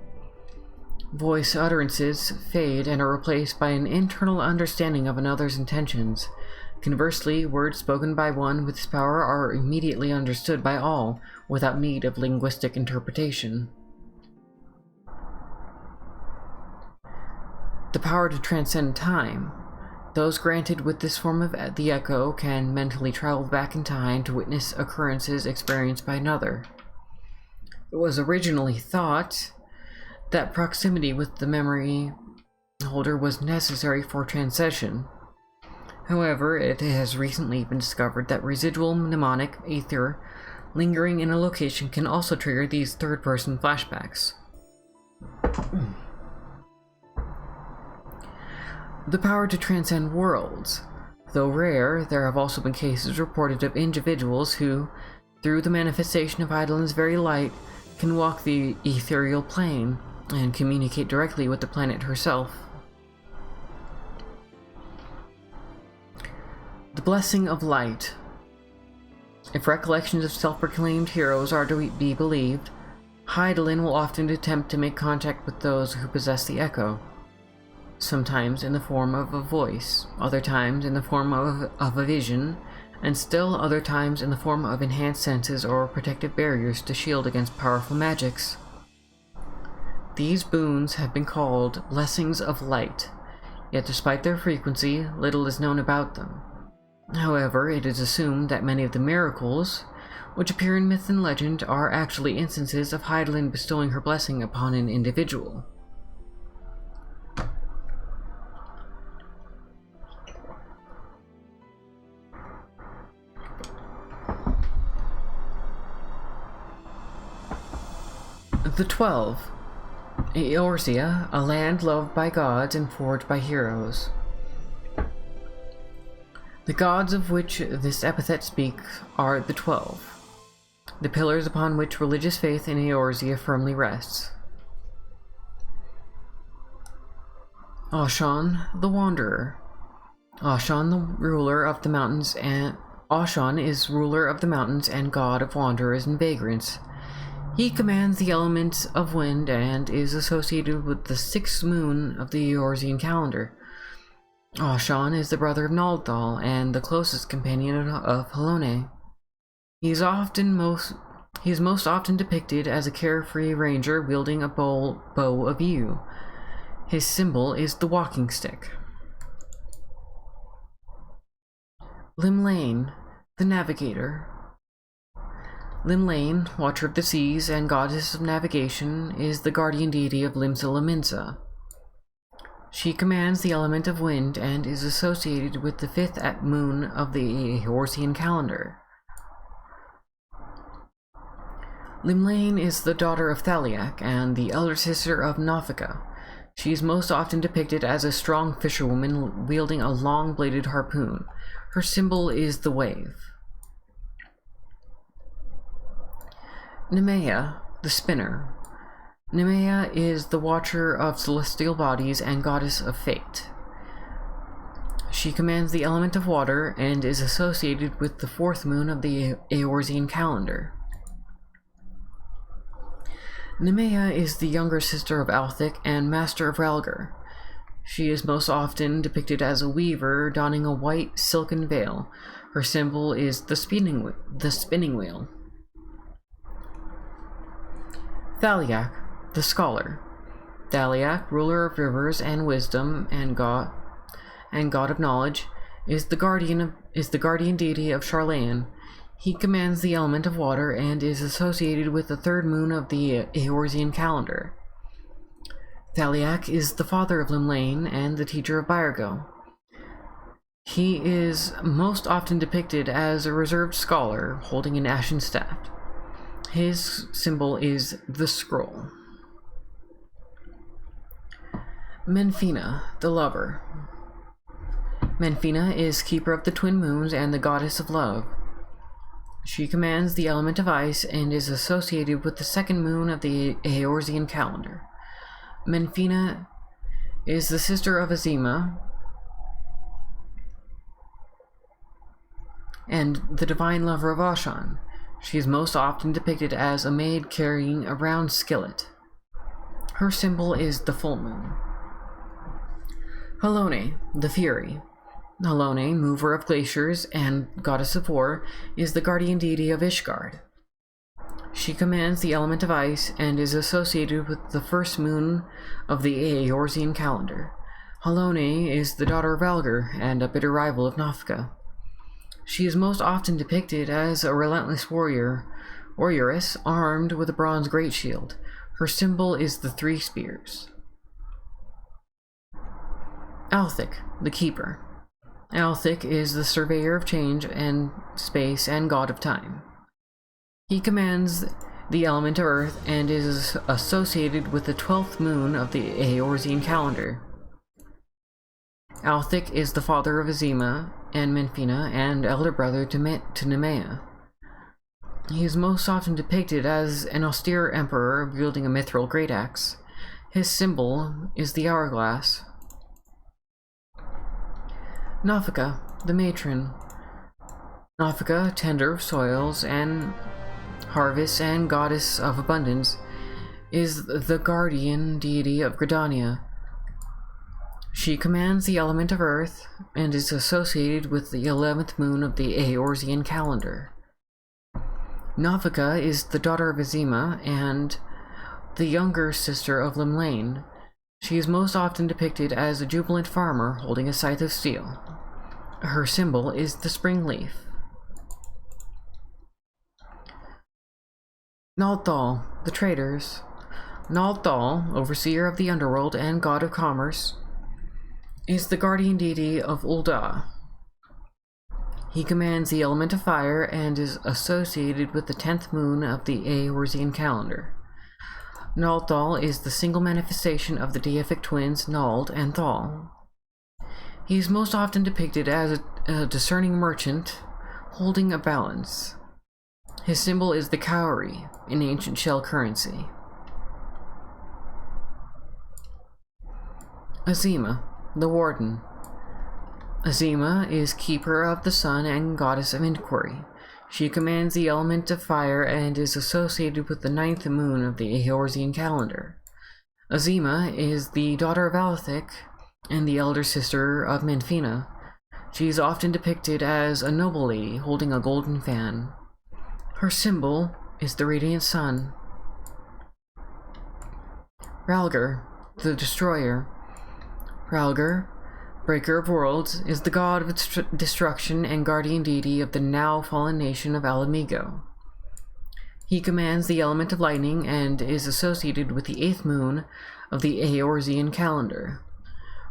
Voice utterances fade and are replaced by an internal understanding of another's intentions. Conversely, words spoken by one with this power are immediately understood by all, without need of linguistic interpretation. The power to transcend time. Those granted with this form of the echo can mentally travel back in time to witness occurrences experienced by another. It was originally thought that proximity with the memory holder was necessary for transcession. However, it has recently been discovered that residual mnemonic ether lingering in a location can also trigger these third-person flashbacks. The power to transcend worlds. Though rare, there have also been cases reported of individuals who, through the manifestation of Eidolon's very light, can walk the ethereal plane and communicate directly with the planet herself. The Blessing of Light. If recollections of self-proclaimed heroes are to be believed, Eidolon will often attempt to make contact with those who possess the echo, sometimes in the form of a voice, other times in the form of a vision, and still other times in the form of enhanced senses or protective barriers to shield against powerful magics. These boons have been called Blessings of Light, yet despite their frequency, little is known about them. However, it is assumed that many of the miracles, which appear in myth and legend, are actually instances of Eidolon bestowing her blessing upon an individual. The 12. Eorzea, a land loved by gods and forged by heroes. The gods of which this epithet speaks are the 12, the pillars upon which religious faith in Eorzea firmly rests. Oshan, the Wanderer. Oshan, the ruler of the mountains, and Oshan is ruler of the mountains and god of wanderers and vagrants. He commands the elements of wind and is associated with the 6th moon of the Eorzean calendar. Oshan is the brother of Naldal and the closest companion of Halone. He is most often depicted as a carefree ranger wielding a bow of yew. His symbol is the walking stick. Limlane, the Navigator. Limlane, Watcher of the Seas and Goddess of Navigation, is the guardian deity of Limsa. She commands the element of wind and is associated with the 5th moon of the Eorzean calendar. Limlane is the daughter of Thaliak and the elder sister of Nafika. She is most often depicted as a strong fisherwoman wielding a long-bladed harpoon. Her symbol is the wave. Nemea, the Spinner. Nemea is the watcher of celestial bodies and goddess of fate. She commands the element of water and is associated with the 4th moon of the Eorzean calendar. Nemea is the younger sister of Althic and master of Ralgar. She is most often depicted as a weaver donning a white silken veil. Her symbol is the spinning wheel. Thaliak, the Scholar. Thaliak, ruler of rivers and wisdom and god of knowledge, is the guardian deity of Sharlayan. He commands the element of water and is associated with the 3rd moon of the Eorzean calendar. Thaliak is the father of Limlane and the teacher of Byrgo. He is most often depicted as a reserved scholar holding an ashen staff. His symbol is the scroll. Menfina, the Lover. Menfina is keeper of the twin moons and the goddess of love. She commands the element of ice and is associated with the 2nd moon of the Eorzean calendar. Menfina is the sister of Azima and the divine lover of Oshan. She is most often depicted as a maid carrying a round skillet. Her symbol is the full moon. Halone, the Fury. Halone, mover of glaciers and goddess of war, is the guardian deity of Ishgard. She commands the element of ice and is associated with the 1st moon of the Eorzean calendar. Halone is the daughter of Alger and a bitter rival of Nafka. She is most often depicted as a relentless warrioress armed with a bronze great shield. Her symbol is the three spears. Althic, the Keeper. Althic is the surveyor of change and space and god of time. He commands the element of earth and is associated with the 12th moon of the Eorzean calendar. Althic is the father of Azima and Menfina and elder brother to Nemea. He is most often depicted as an austere emperor wielding a mithril great axe. His symbol is the hourglass. Nafika, the matron. Nafika, tender of soils and harvests and goddess of abundance, is the guardian deity of Gridania. She commands the element of earth and is associated with the 11th moon of the Eorzean calendar. Nafika is the daughter of Azima and the younger sister of Limlane. She is most often depicted as a jubilant farmer holding a scythe of steel. Her symbol is the spring leaf. Nalthal, the traders. Nalthal, overseer of the underworld and god of commerce, is the guardian deity of Ul'dah. He commands the element of fire and is associated with the 10th moon of the Eorzean calendar. Nalthal is the single manifestation of the deific twins Nald and Thal. He is most often depicted as a discerning merchant holding a balance. His symbol is the cowrie, an ancient shell currency. Azima, the warden. Azima is keeper of the sun and goddess of inquiry. She commands the element of fire and is associated with the 9th moon of the Eorzean calendar. Azima is the daughter of Althic and the elder sister of Menfina. She is often depicted as a noble lady holding a golden fan. Her symbol is the radiant sun. Rhalgr, the destroyer. Rhalgr, breaker of worlds, is the god of destruction and guardian deity of the now fallen nation of Alamigo. He commands the element of lightning and is associated with the 8th moon of the Eorzean calendar.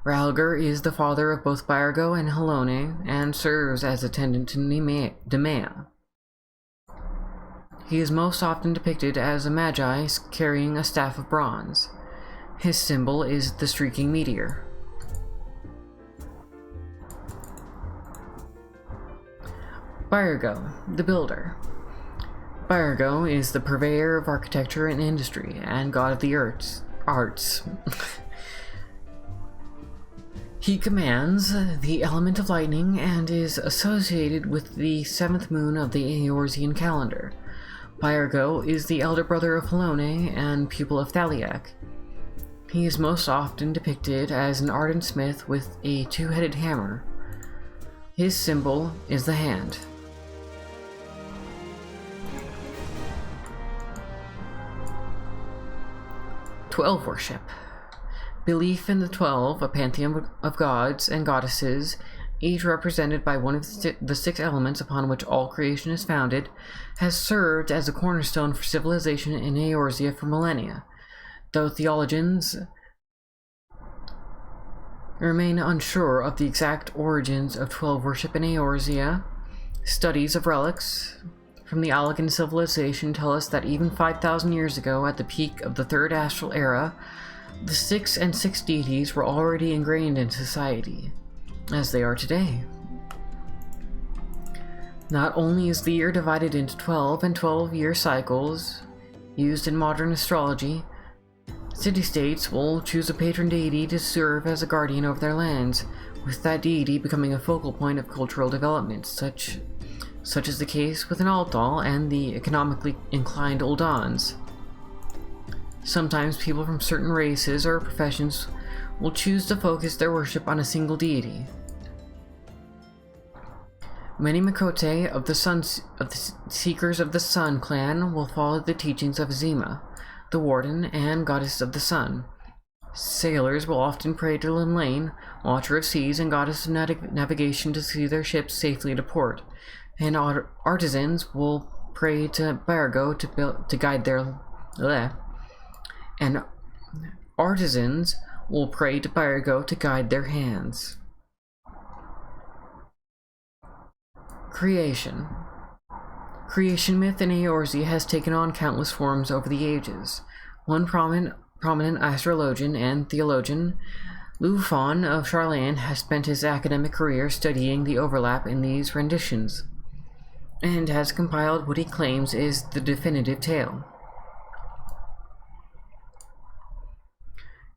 Rhalgr is the father of both Byargo and Halone and serves as attendant to Nemea. He is most often depicted as a magi carrying a staff of bronze. His symbol is the streaking meteor. Byargo, the builder. Byargo is the purveyor of architecture and industry and god of the arts. He commands the element of lightning and is associated with the 7th moon of the Eorzean calendar. Byargo is the elder brother of Halone and pupil of Thaliak. He is most often depicted as an ardent smith with a two-headed hammer. His symbol is the hand. Twelve worship. Belief in the 12, a pantheon of gods and goddesses, each represented by one of the 6 elements upon which all creation is founded, has served as a cornerstone for civilization in Eorzea for millennia. Though theologians remain unsure of the exact origins of 12 worship in Eorzea, studies of relics from the Allagan civilization tell us that even 5,000 years ago, at the peak of the 3rd astral era, the 6 and 6 deities were already ingrained in society, as they are today. Not only is the year divided into 12 and 12-year cycles used in modern astrology, city-states will choose a patron deity to serve as a guardian over their lands, with that deity becoming a focal point of cultural development, such is the case with an Althal and the economically inclined Uldans. Sometimes people from certain races or professions will choose to focus their worship on a single deity. Many Makote of the Seekers of the Sun clan will follow the teachings of Azima, the Warden and Goddess of the Sun. Sailors will often pray to Limlane, watcher of seas and goddess of navigation, to see their ships safely to port, and artisans will pray to Bargo to guide their and artisans will pray to Bargo to guide their hands. Creation. Creation myth in Eorzea has taken on countless forms over the ages. One prominent astrologian and theologian, Lufon of Charlan, has spent his academic career studying the overlap in these renditions, and has compiled what he claims is the definitive tale.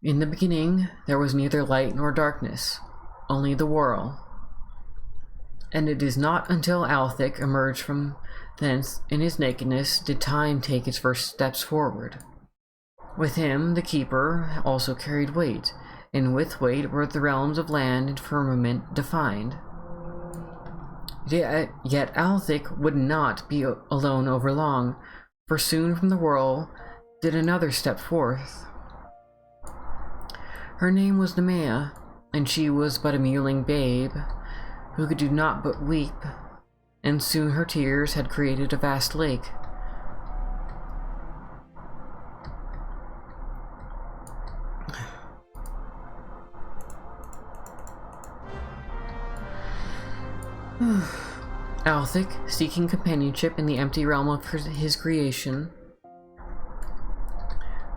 In the beginning, there was neither light nor darkness, only the whirl. And it is not until Althic emerged from thence in his nakedness did time take its first steps forward. With him, the Keeper also carried weight, and with weight were the realms of land and firmament defined. Yet Althic would not be alone over long, for soon from the whirl did another step forth. Her name was Nemea, and she was but a mewling babe, who could do naught but weep, and soon her tears had created a vast lake. Althic, seeking companionship in the empty realm of his creation,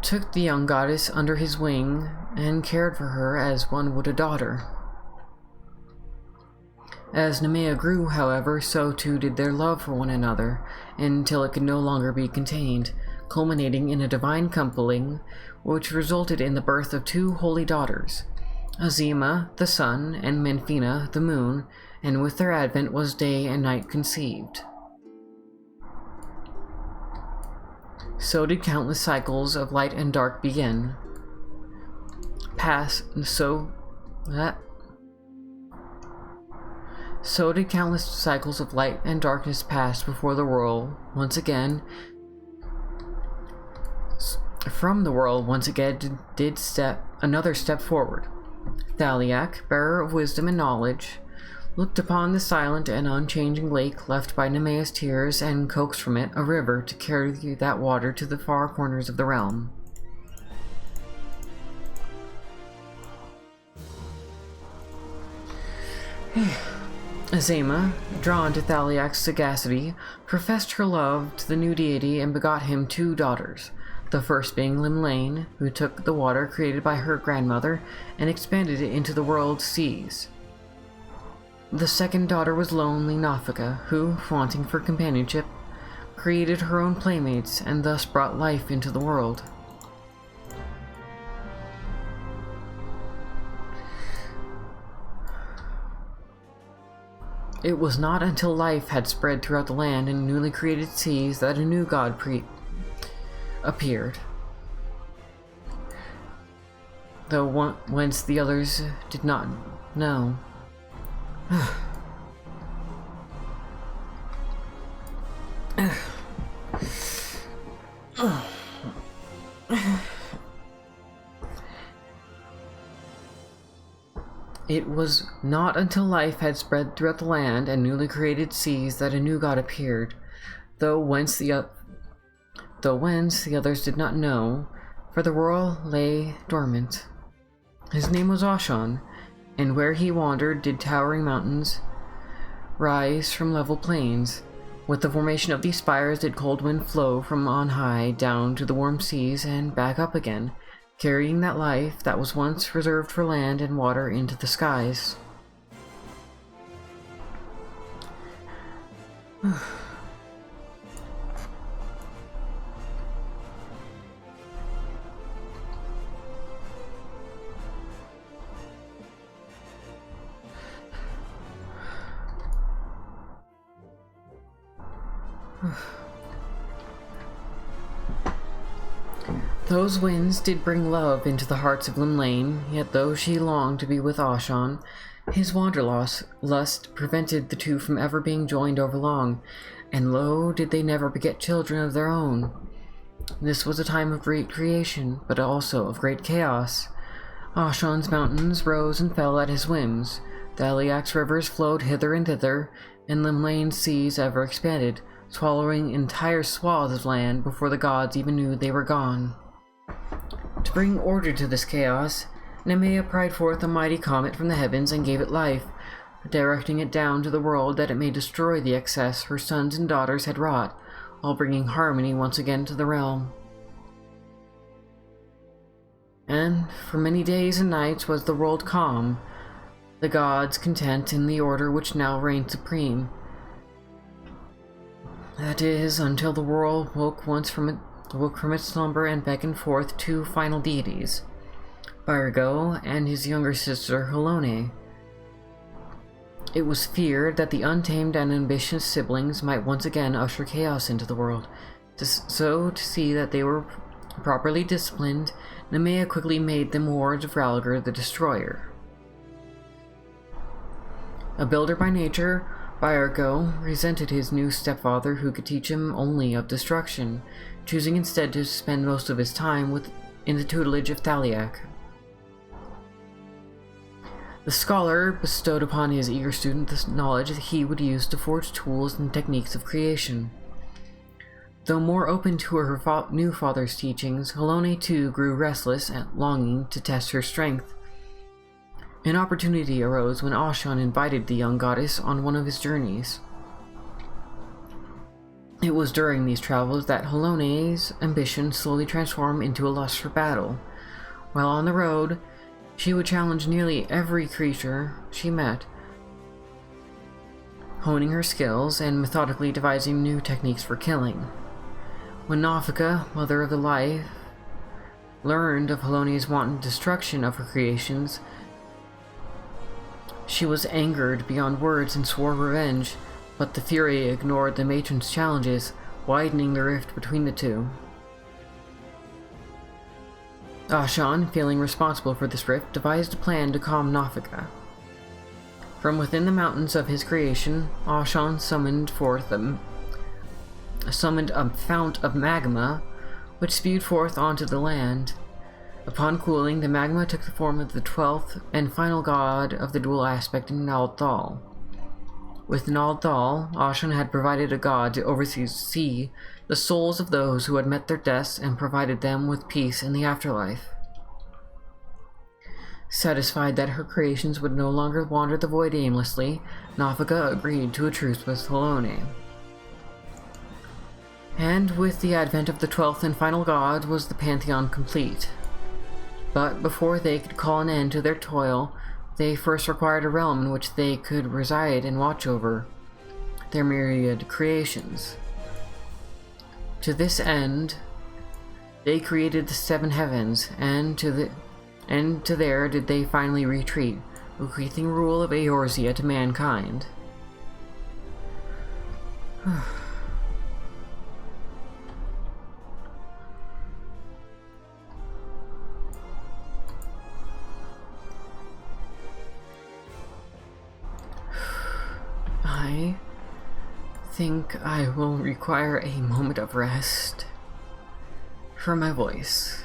took the young goddess under his wing and cared for her as one would a daughter. As Nemea grew, however, so too did their love for one another, until it could no longer be contained, culminating in a divine coupling, which resulted in the birth of two holy daughters, Azima, the sun, and Menfina, the moon, and with their advent was day and night conceived. So did countless cycles of light and dark begin. So did countless cycles of light and darkness pass before the whirl once again. From the whirl once again did another step forward. Thaliak, bearer of wisdom and knowledge, looked upon the silent and unchanging lake left by Nemea's tears and coaxed from it a river to carry that water to the far corners of the realm. Azima, drawn to Thaliak's sagacity, professed her love to the new deity and begot him two daughters, the first being Limlane, who took the water created by her grandmother and expanded it into the world's seas. The second daughter was lonely Nafika, who, wanting for companionship, created her own playmates and thus brought life into the world. It was not until life had spread throughout the land and newly created seas that a new god appeared. Though whence the others did not know. It was not until life had spread throughout the land and newly created seas that a new god appeared, though whence the others did not know, for the world lay dormant. His name was Ashan, and where he wandered did towering mountains rise from level plains. With the formation of these spires did cold wind flow from on high down to the warm seas and back up again, carrying that life that was once reserved for land and water into the skies. Those winds did bring love into the hearts of Limlane, yet though she longed to be with Ashan, his wanderlust prevented the two from ever being joined over long, and lo, did they never beget children of their own. This was a time of great creation, but also of great chaos, Ashan's mountains rose and fell at his whims. The Eliak's rivers flowed hither and thither, and Limlane's seas ever expanded, swallowing entire swaths of land before the gods even knew they were gone. To bring order to this chaos, Nemea pried forth a mighty comet from the heavens and gave it life, directing it down to the world that it may destroy the excess her sons and daughters had wrought, while bringing harmony once again to the realm. And for many days and nights was the world calm, the gods content in the order which now reigned supreme. That is, until the world woke from its slumber and beckoned forth two final deities, Virgo and his younger sister Halone. It was feared that the untamed and ambitious siblings might once again usher chaos into the world. To see that they were properly disciplined, Nemea quickly made them wards of Ralgar the Destroyer. A builder by nature, Virgo resented his new stepfather who could teach him only of destruction, choosing instead to spend most of his time in the tutelage of Thaliak. The scholar bestowed upon his eager student the knowledge that he would use to forge tools and techniques of creation. Though more open to her new father's teachings, Halone too grew restless and longing to test her strength. An opportunity arose when Ashan invited the young goddess on one of his journeys. It was during these travels that Halone's ambition slowly transformed into a lust for battle. While on the road, she would challenge nearly every creature she met, honing her skills and methodically devising new techniques for killing. When Nafika, mother of the life, learned of Halone's wanton destruction of her creations, she was angered beyond words and swore revenge, but the Fury ignored the matron's challenges, widening the rift between the two. Ashan, feeling responsible for this rift, devised a plan to calm Nafika. From within the mountains of his creation, Ashan summoned a fount of magma, which spewed forth onto the land. Upon cooling, the magma took the form of the 12th and final god of the dual aspect in Nald Thal. With Nald Thal, Ashan had provided a god to oversee the souls of those who had met their deaths and provided them with peace in the afterlife. Satisfied that her creations would no longer wander the void aimlessly, Nafika agreed to a truce with Halone. And with the advent of the 12th and final god was the pantheon complete. But before they could call an end to their toil, they first required a realm in which they could reside and watch over their myriad creations. To this end, they created the 7 heavens, and to there did they finally retreat, bequeathing rule of Eorzea to mankind. I think I will require a moment of rest for my voice.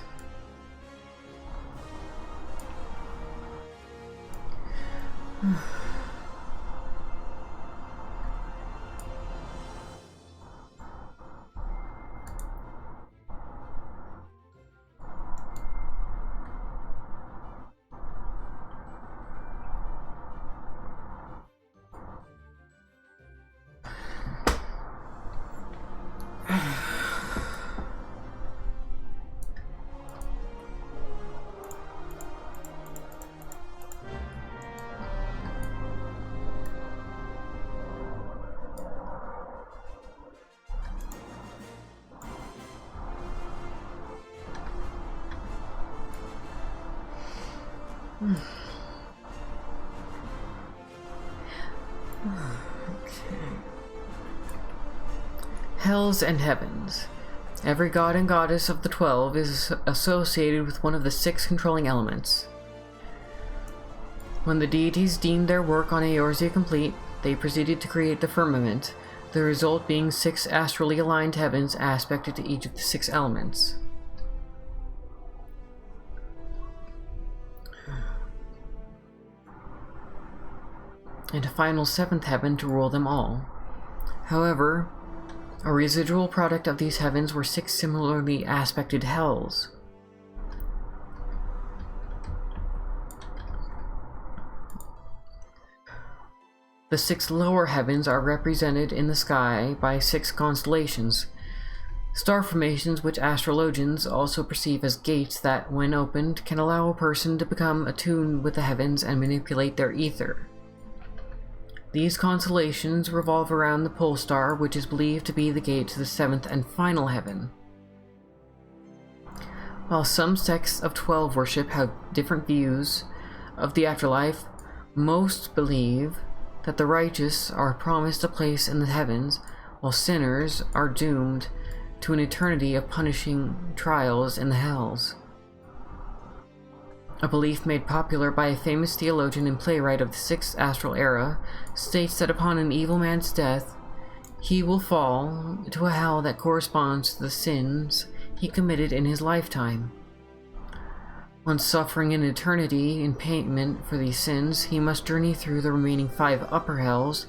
Hells and Heavens. Every god and goddess of the 12 is associated with one of the 6 controlling elements. When the deities deemed their work on Eorzea complete, they proceeded to create the firmament, the result being 6 astrally aligned heavens aspected to each of the 6 elements. and a final seventh heaven to rule them all. However, a residual product of these heavens were 6 similarly aspected hells. The 6 lower heavens are represented in the sky by 6 constellations, star formations which astrologians also perceive as gates that, when opened, can allow a person to become attuned with the heavens and manipulate their ether. These constellations revolve around the pole star, which is believed to be the gate to the 7th and final heaven. While some sects of 12 worship have different views of the afterlife, most believe that the righteous are promised a place in the heavens, while sinners are doomed to an eternity of punishing trials in the hells. A belief made popular by a famous theologian and playwright of the 6th astral era states that upon an evil man's death, he will fall to a hell that corresponds to the sins he committed in his lifetime. On suffering an eternity in payment for these sins, he must journey through the remaining 5 upper hells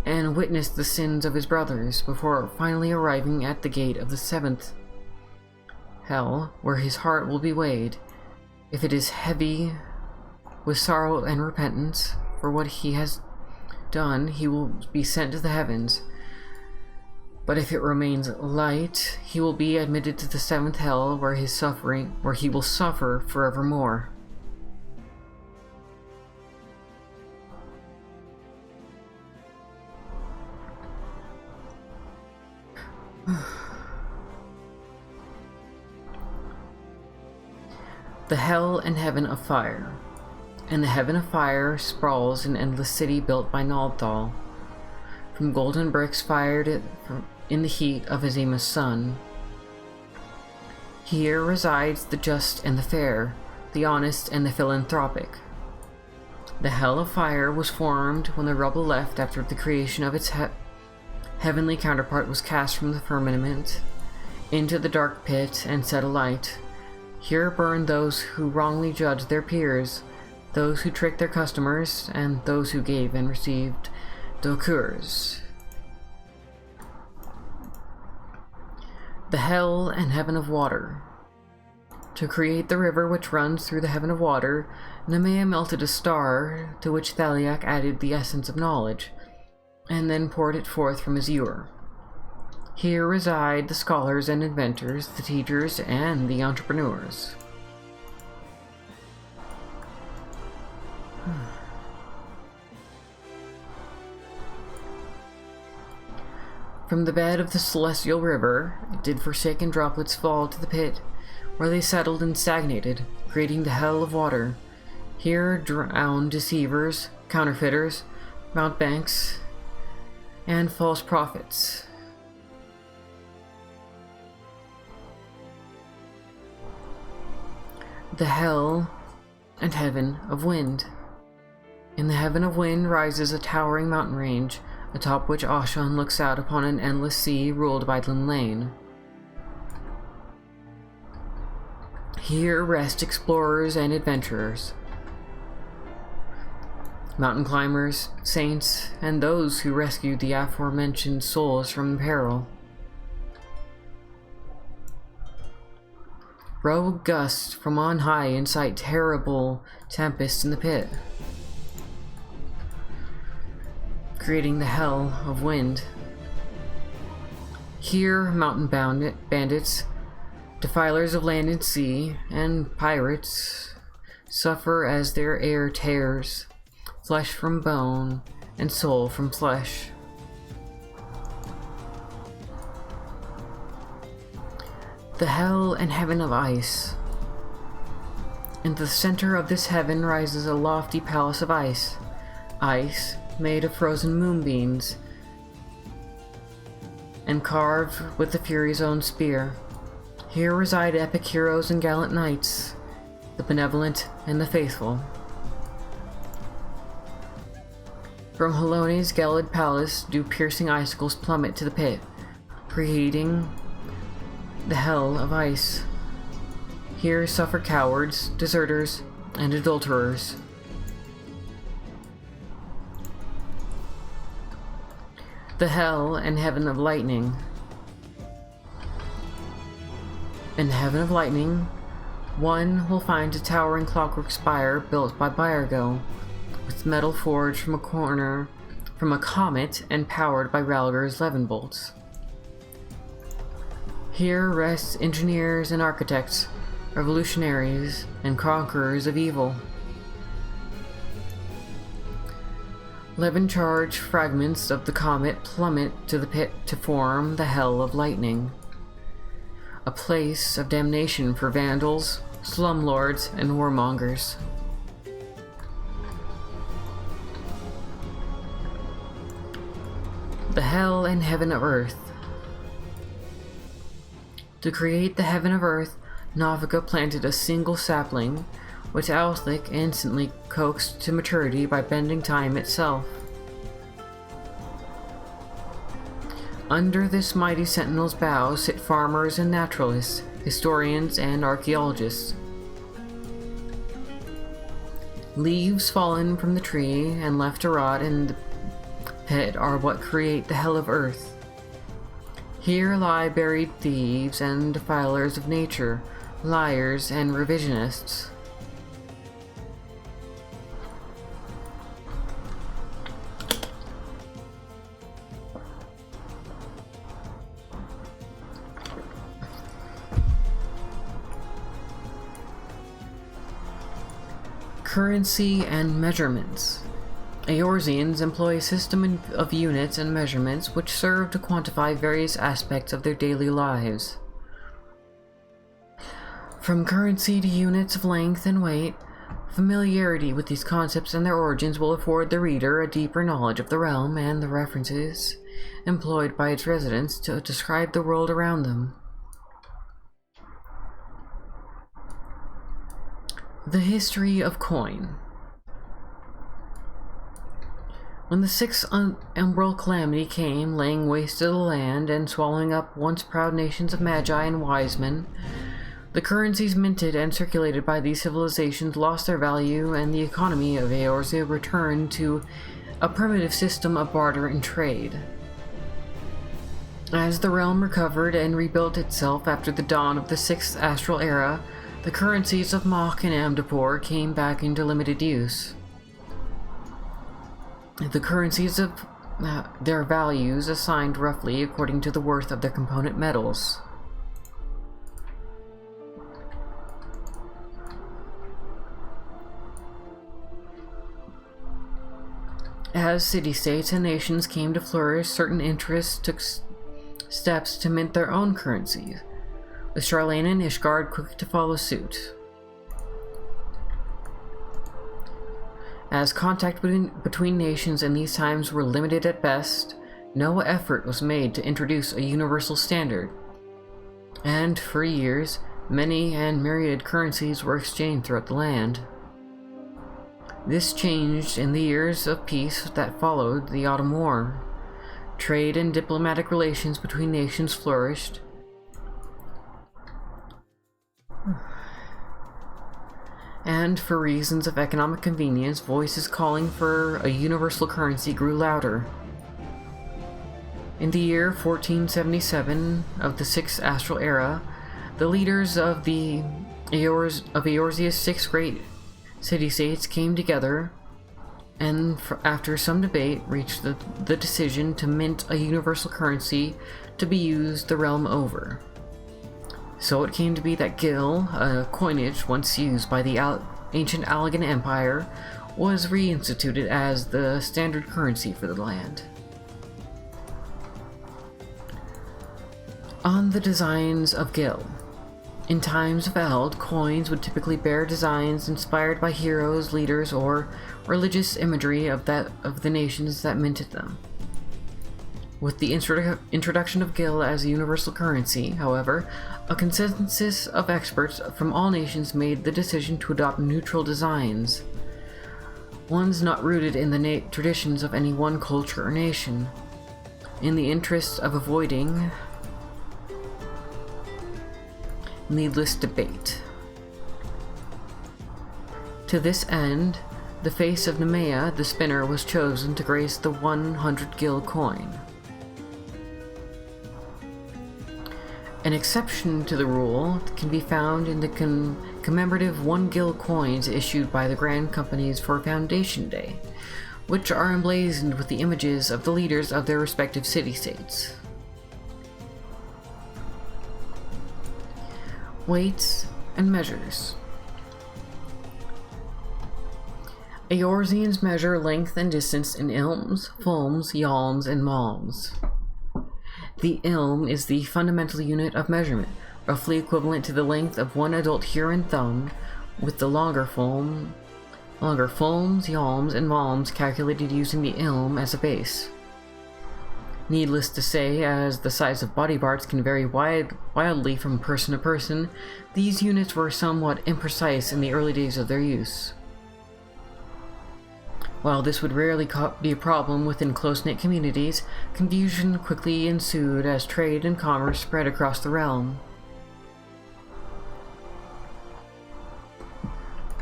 and witness the sins of his brothers before finally arriving at the gate of the 7th hell, where his heart will be weighed. If it is heavy with sorrow and repentance for what he has done, he will be sent to the heavens. But if it remains light, he will be admitted to the 7th hell, where he will suffer forevermore. The Hell and Heaven of Fire. And the Heaven of Fire sprawls an endless city built by Naldthal, from golden bricks fired in the heat of Azima's sun. Here resides the just and the fair, the honest and the philanthropic. The Hell of Fire was formed when the rubble left after the creation of its heavenly counterpart was cast from the firmament into the dark pit and set alight. Here burn those who wrongly judged their peers, those who tricked their customers, and those who gave and received douceurs. The Hell and Heaven of Water. To create the river which runs through the Heaven of Water, Nemea melted a star, to which Thaliak added the essence of knowledge, and then poured it forth from Azure. Here reside the scholars and inventors, the teachers, and the entrepreneurs. From the bed of the celestial river, did forsaken droplets fall to the pit, where they settled and stagnated, creating the Hell of Water. Here drowned deceivers, counterfeiters, mountebanks, and false prophets. The Hell and Heaven of Wind. In the Heaven of Wind rises a towering mountain range, atop which Ashan looks out upon an endless sea ruled by Linlane. Here rest explorers and adventurers, mountain climbers, saints, and those who rescued the aforementioned souls from peril. Rogue gusts from on high incite terrible tempests in the pit, creating the Hell of Wind. Here mountain bandits, defilers of land and sea, and pirates suffer as their air tears flesh from bone and soul from flesh. The Hell and Heaven of Ice. In the center of this heaven rises a lofty palace of ice. Ice made of frozen moonbeams and carved with the Fury's own spear. Here reside epic heroes and gallant knights, the benevolent and the faithful. From Halone's Gelid Palace do piercing icicles plummet to the pit, creating the Hell of Ice. Here suffer cowards, deserters, and adulterers. The Hell and Heaven of Lightning. In the Heaven of Lightning, one will find a towering clockwork spire built by Byargo, with metal forged from a comet and powered by Ralger's Levin bolts. Here rest engineers and architects, revolutionaries and conquerors of evil. Levin-charged fragments of the comet plummet to the pit to form the Hell of Lightning, a place of damnation for vandals, slumlords, and warmongers. The Hell and Heaven of Earth. To create the Heaven of Earth, Navika planted a single sapling, which Althik instantly coaxed to maturity by bending time itself. Under this mighty sentinel's bough sit farmers and naturalists, historians and archaeologists. Leaves fallen from the tree and left to rot in the pit are what create the Hell of Earth. Here lie buried thieves and defilers of nature, liars and revisionists. Currency and measurements. Eorzeans employ a system of units and measurements which serve to quantify various aspects of their daily lives. From currency to units of length and weight, familiarity with these concepts and their origins will afford the reader a deeper knowledge of the realm and the references employed by its residents to describe the world around them. The history of coin. When the sixth umbral calamity came, laying waste to the land and swallowing up once proud nations of magi and wise men, the currencies minted and circulated by these civilizations lost their value, and the economy of Eorzea returned to a primitive system of barter and trade. As the realm recovered and rebuilt itself after the dawn of the Sixth Astral Era, the currencies of Mach and Amdapor came back into limited use. The currencies of their values assigned roughly according to the worth of their component metals. As city-states and nations came to flourish, certain interests took steps to mint their own currencies, with Charlene and Ishgard quick to follow suit. As contact between nations in these times were limited at best, no effort was made to introduce a universal standard, and for years, many and myriad currencies were exchanged throughout the land. This changed in the years of peace that followed the Autumn War. Trade and diplomatic relations between nations flourished, and for reasons of economic convenience, voices calling for a universal currency grew louder. In the year 1477 of the Sixth Astral Era, the leaders of Eorzea's six great city-states came together and, after some debate, reached the decision to mint a universal currency to be used the realm over. So it came to be that Gil, a coinage once used by the ancient Allagan Empire, was reinstituted as the standard currency for the land. On the designs of Gil. In times of Eld, coins would typically bear designs inspired by heroes, leaders, or religious imagery of the nations that minted them. With the introduction of Gil as a universal currency, however, a consensus of experts from all nations made the decision to adopt neutral designs, ones not rooted in the traditions of any one culture or nation, in the interest of avoiding needless debate. To this end, the face of Nemea, the spinner, was chosen to grace the 100 Gil coin. An exception to the rule can be found in the commemorative 1 gil coins issued by the Grand Companies for Foundation Day, which are emblazoned with the images of the leaders of their respective city-states. Weights and measures. Eorzeans measure length and distance in ilms, fulms, yalms, and malms. The ilm is the fundamental unit of measurement, roughly equivalent to the length of one adult Huron thumb, with the longer fulms, yalms, and malms calculated using the ilm as a base. Needless to say, as the size of body parts can vary wildly from person to person, these units were somewhat imprecise in the early days of their use. While this would rarely be a problem within close-knit communities, confusion quickly ensued as trade and commerce spread across the realm.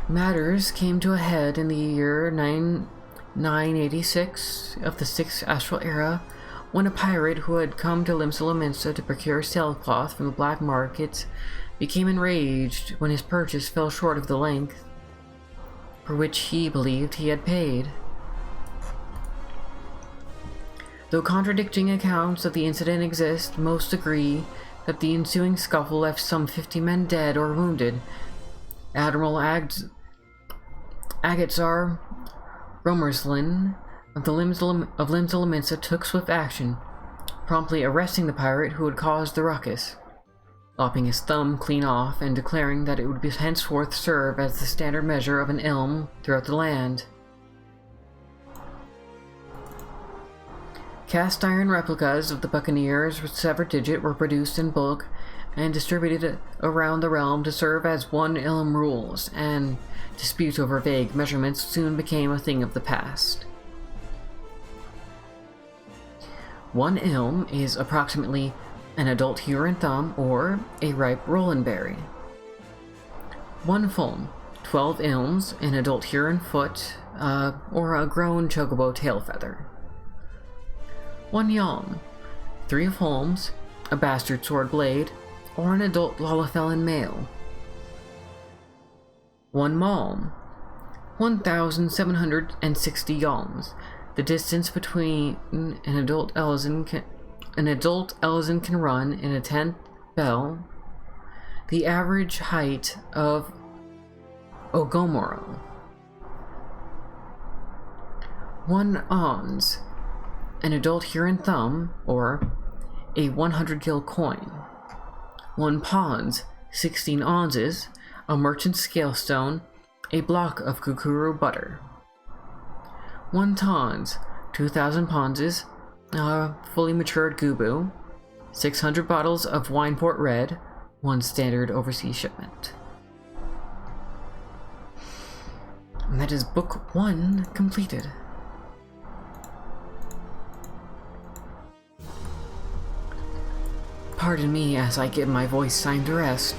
Matters came to a head in the year 986 of the 6th Astral Era, when a pirate who had come to Limsa to procure sailcloth from the black markets became enraged when his purchase fell short of the length for which he believed he had paid. Though contradicting accounts of the incident exist, most agree that the ensuing scuffle left some 50 men dead or wounded. Admiral Agatzar Romerslin of Limsa took swift action, promptly arresting the pirate who had caused the ruckus, lopping his thumb clean off and declaring that it would henceforth serve as the standard measure of an ilm throughout the land. Cast iron replicas of the buccaneers with severed digit were produced in bulk and distributed around the realm to serve as 1 ilm rules, and disputes over vague measurements soon became a thing of the past. 1 ilm is approximately an adult Huron thumb or a ripe Roland berry. 1 fulm, 12 ilms, an adult Huron foot, or a grown chocobo tail feather. 1 yalm, 3 fulms, a bastard sword blade, or an adult Lalafellan male. 1 malm, 1,760 yalms, the distance between an adult Elizan can run in a 10th bell, the average height of Ogomoro. 1 ons, an adult Huron thumb, or a 100 gil coin. 1 pons, 16 onzes, a merchant's scale stone, a block of kukuru butter. 1 tons, 2,000 ponzes, a fully matured gubu, 600 bottles of wine port red, 1 standard overseas shipment. And that is book 1 completed. Pardon me as I give my voice time to rest.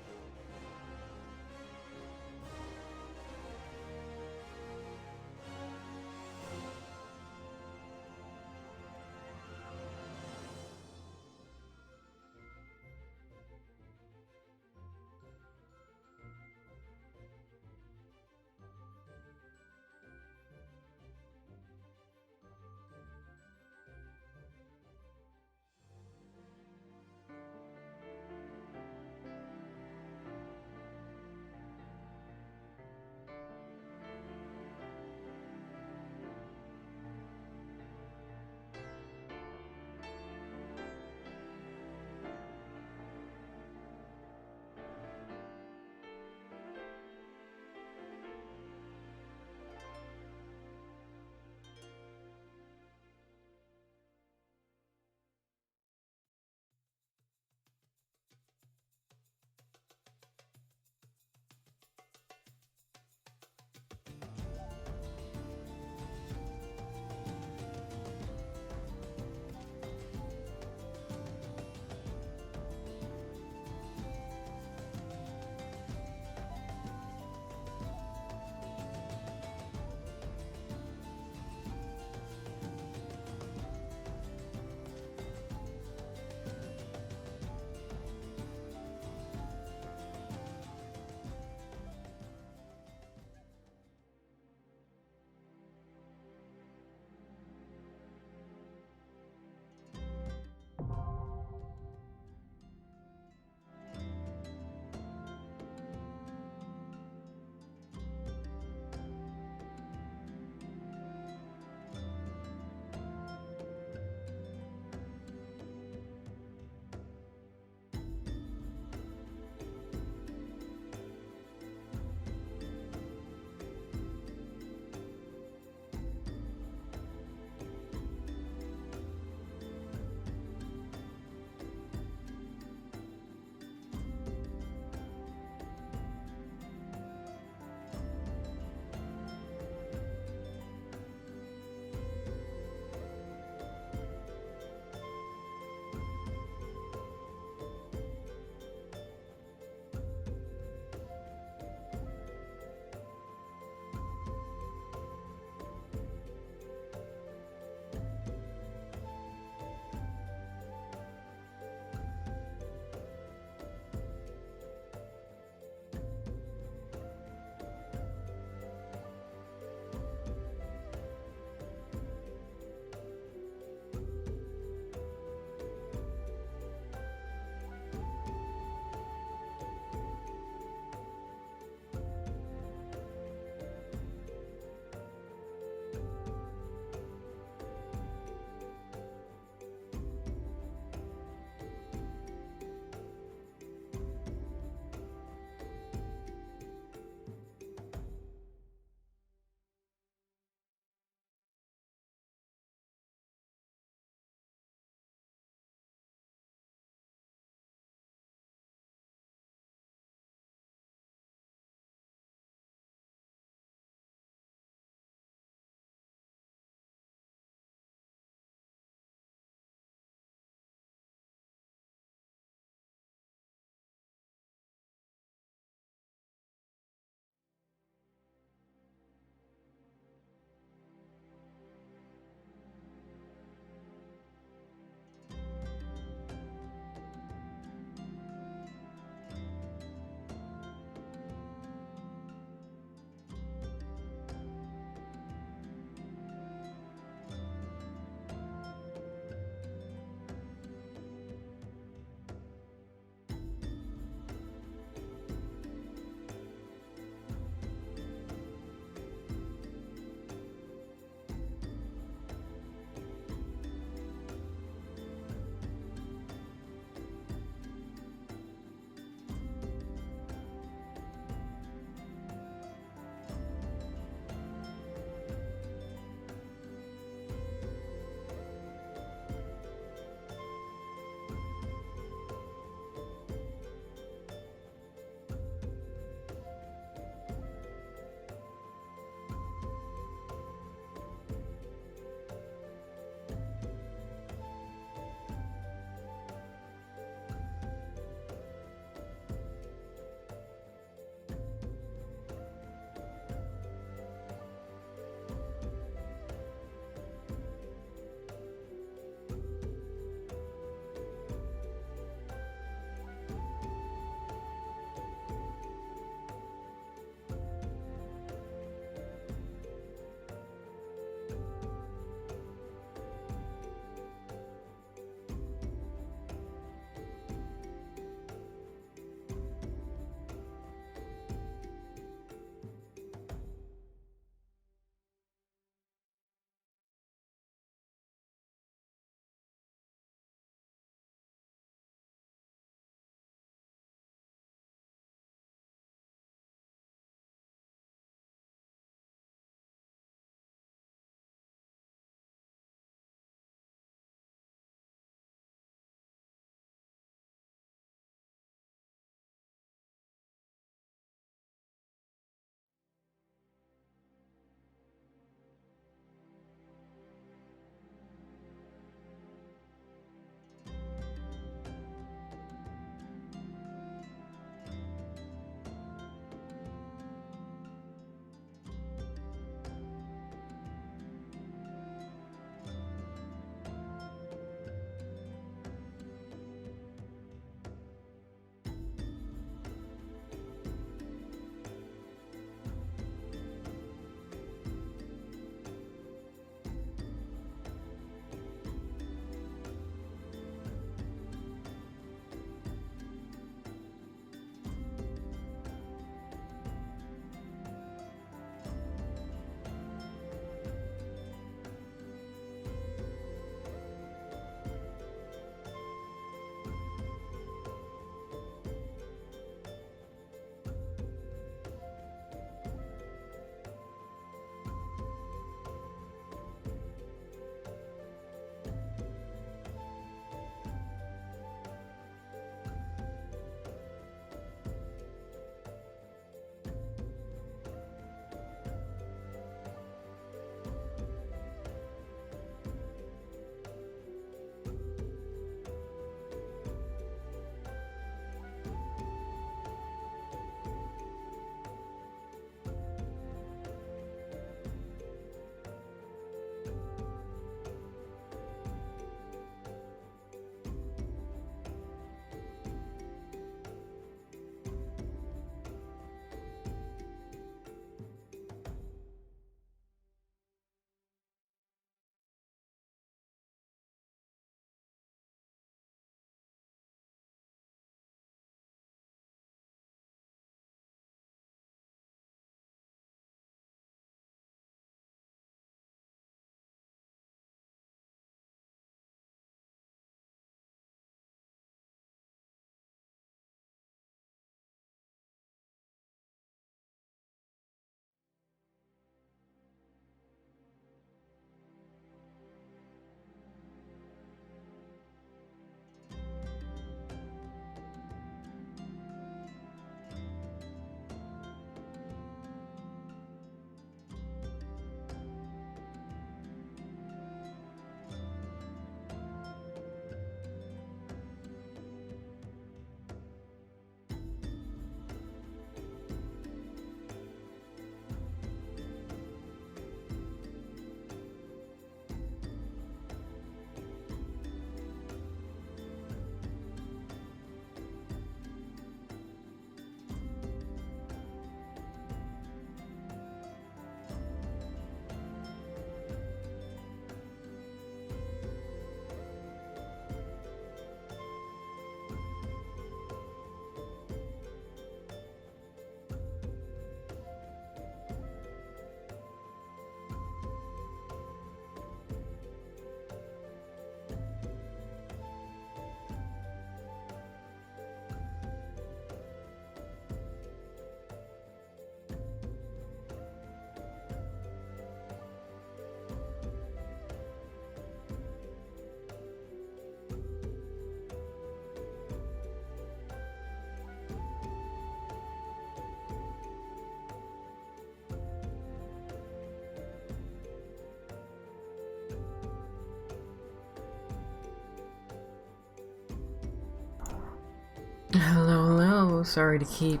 Hello, hello. Sorry to keep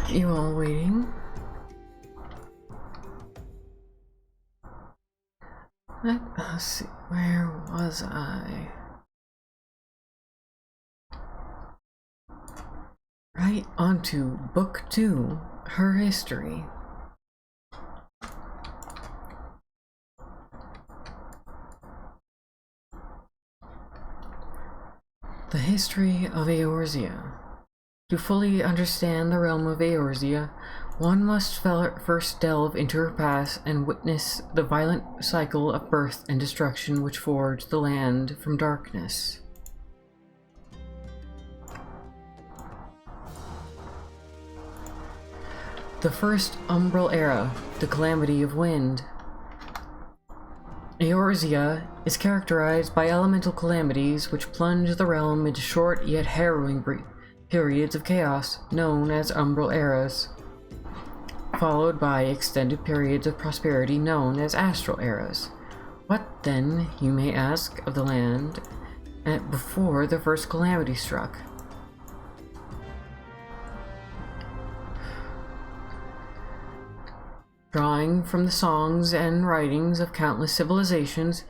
you all waiting. Let us see, where was I? Right onto Book 2, Her History. The History of Eorzea. To fully understand the realm of Eorzea, one must first delve into her past and witness the violent cycle of birth and destruction which forged the land from darkness. The First Umbral Era, the Calamity of Wind. Eorzea is characterized by elemental calamities which plunge the realm into short yet harrowing periods of chaos known as Umbral Eras, followed by extended periods of prosperity known as Astral Eras. What then, you may ask, of the land before the first calamity struck? Drawing from the songs and writings of countless civilizations,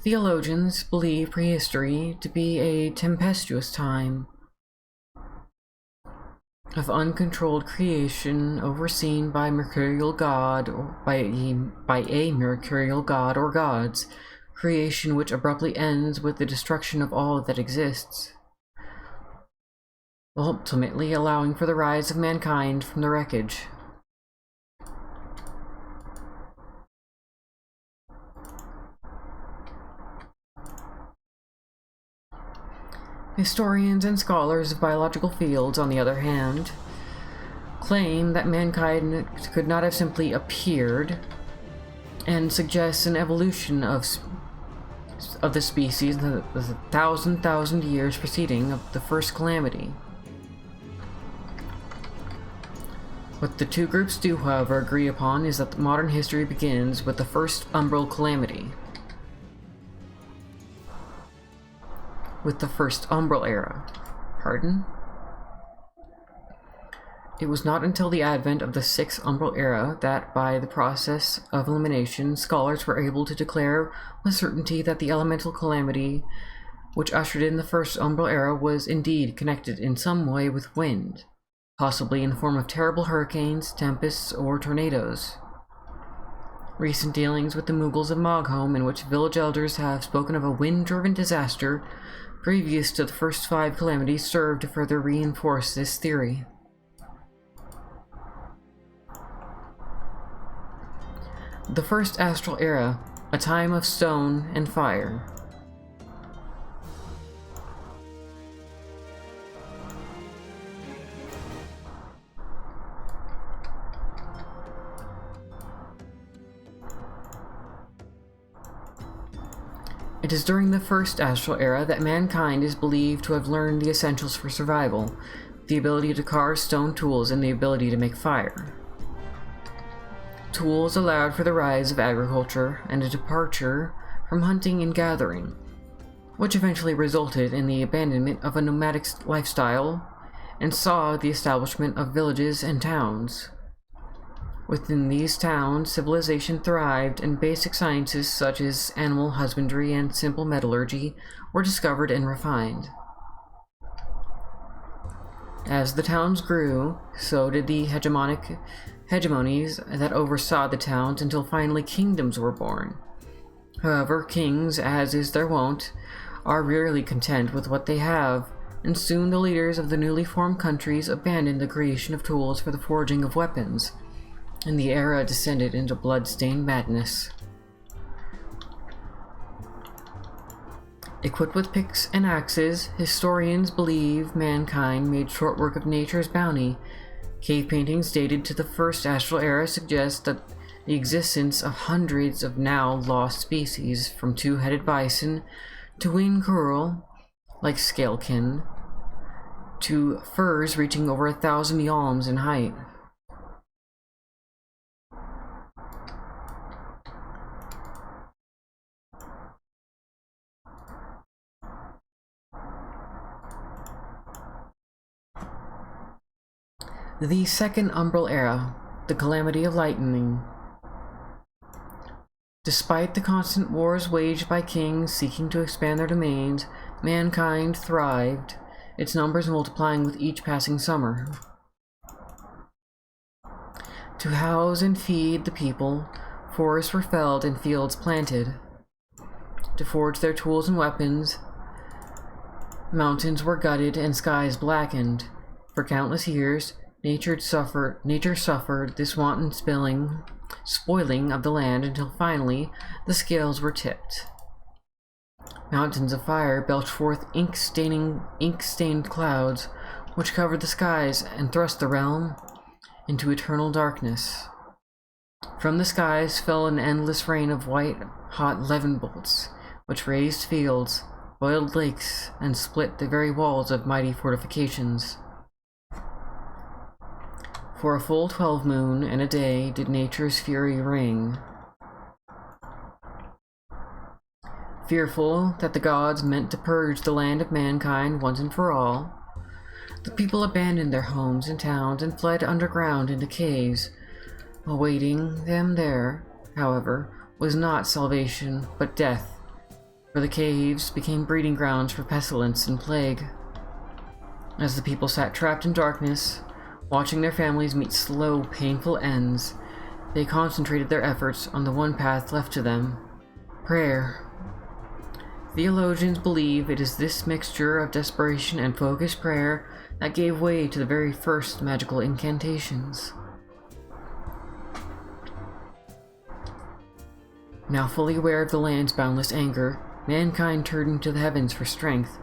theologians believe prehistory to be a tempestuous time of uncontrolled creation overseen by mercurial god or by a mercurial god or gods, creation which abruptly ends with the destruction of all that exists, ultimately allowing for the rise of mankind from the wreckage. Historians and scholars of biological fields, on the other hand, claim that mankind could not have simply appeared, and suggest an evolution of the species in the thousand years preceding of the first calamity. What the two groups do, however, agree upon is that modern history begins with the first umbral calamity, with the first umbral era. Pardon? It was not until the advent of the sixth umbral era that, by the process of elimination, scholars were able to declare with certainty that the elemental calamity which ushered in the first umbral era was indeed connected in some way with wind, possibly in the form of terrible hurricanes, tempests, or tornadoes. Recent dealings with the Mughals of Mogholm, in which village elders have spoken of a wind-driven disaster previous to the first 5 calamities, serve to further reinforce this theory. The First Astral Era, a time of stone and fire. It is during the first astral era that mankind is believed to have learned the essentials for survival, the ability to carve stone tools and the ability to make fire. Tools allowed for the rise of agriculture and a departure from hunting and gathering, which eventually resulted in the abandonment of a nomadic lifestyle and saw the establishment of villages and towns. Within these towns, civilization thrived, and basic sciences such as animal husbandry and simple metallurgy were discovered and refined. As the towns grew, so did the hegemonies that oversaw the towns until finally kingdoms were born. However, kings, as is their wont, are rarely content with what they have, and soon the leaders of the newly formed countries abandoned the creation of tools for the forging of weapons, and the era descended into blood-stained madness. Equipped with picks and axes, historians believe mankind made short work of nature's bounty. Cave paintings dated to the first astral era suggest that the existence of hundreds of now lost species, from two-headed bison to winged coral, like scalekin, to furs reaching over 1,000 yalms in height. The Second Umbral Era, the Calamity of Lightning. Despite the constant wars waged by kings seeking to expand their domains, mankind thrived, its numbers multiplying with each passing summer. To house and feed the people, forests were felled and fields planted. To forge their tools and weapons, mountains were gutted and skies blackened. For countless years, nature suffered this wanton spoiling of the land until finally the scales were tipped. Mountains of fire belched forth ink-stained clouds, which covered the skies and thrust the realm into eternal darkness. From the skies fell an endless rain of white-hot levin bolts, which raised fields, boiled lakes, and split the very walls of mighty fortifications. For a full 12 moon and a day did nature's fury ring. Fearful that the gods meant to purge the land of mankind once and for all, the people abandoned their homes and towns and fled underground into caves. Awaiting them there, however, was not salvation, but death, for the caves became breeding grounds for pestilence and plague. As the people sat trapped in darkness, watching their families meet slow, painful ends, they concentrated their efforts on the one path left to them: prayer. Theologians believe it is this mixture of desperation and focused prayer that gave way to the very first magical incantations. Now fully aware of the land's boundless anger, mankind turned to the heavens for strength.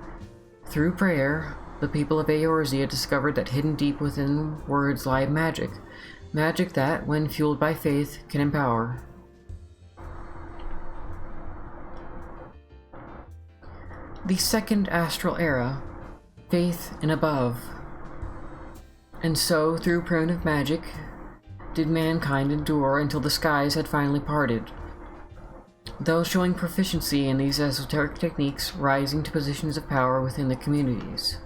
Through prayer, the people of Eorzea discovered that hidden deep within words lie magic that, when fueled by faith, can empower. The Second Astral Era, faith and above. And so, through primitive magic, did mankind endure until the skies had finally parted. Those showing proficiency in these esoteric techniques rising to positions of power within the communities.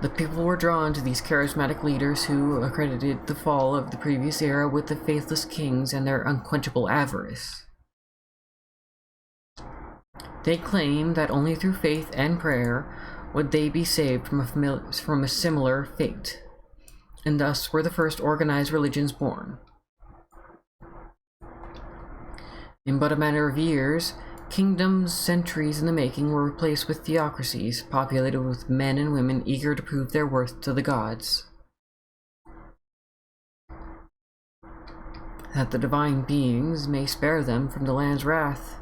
The people were drawn to these charismatic leaders who accredited the fall of the previous era with the faithless kings and their unquenchable avarice. They claimed that only through faith and prayer would they be saved from a similar fate, and thus were the first organized religions born. In but a matter of years, kingdoms centuries in the making were replaced with theocracies populated with men and women eager to prove their worth to the gods. That the divine beings may spare them from the land's wrath.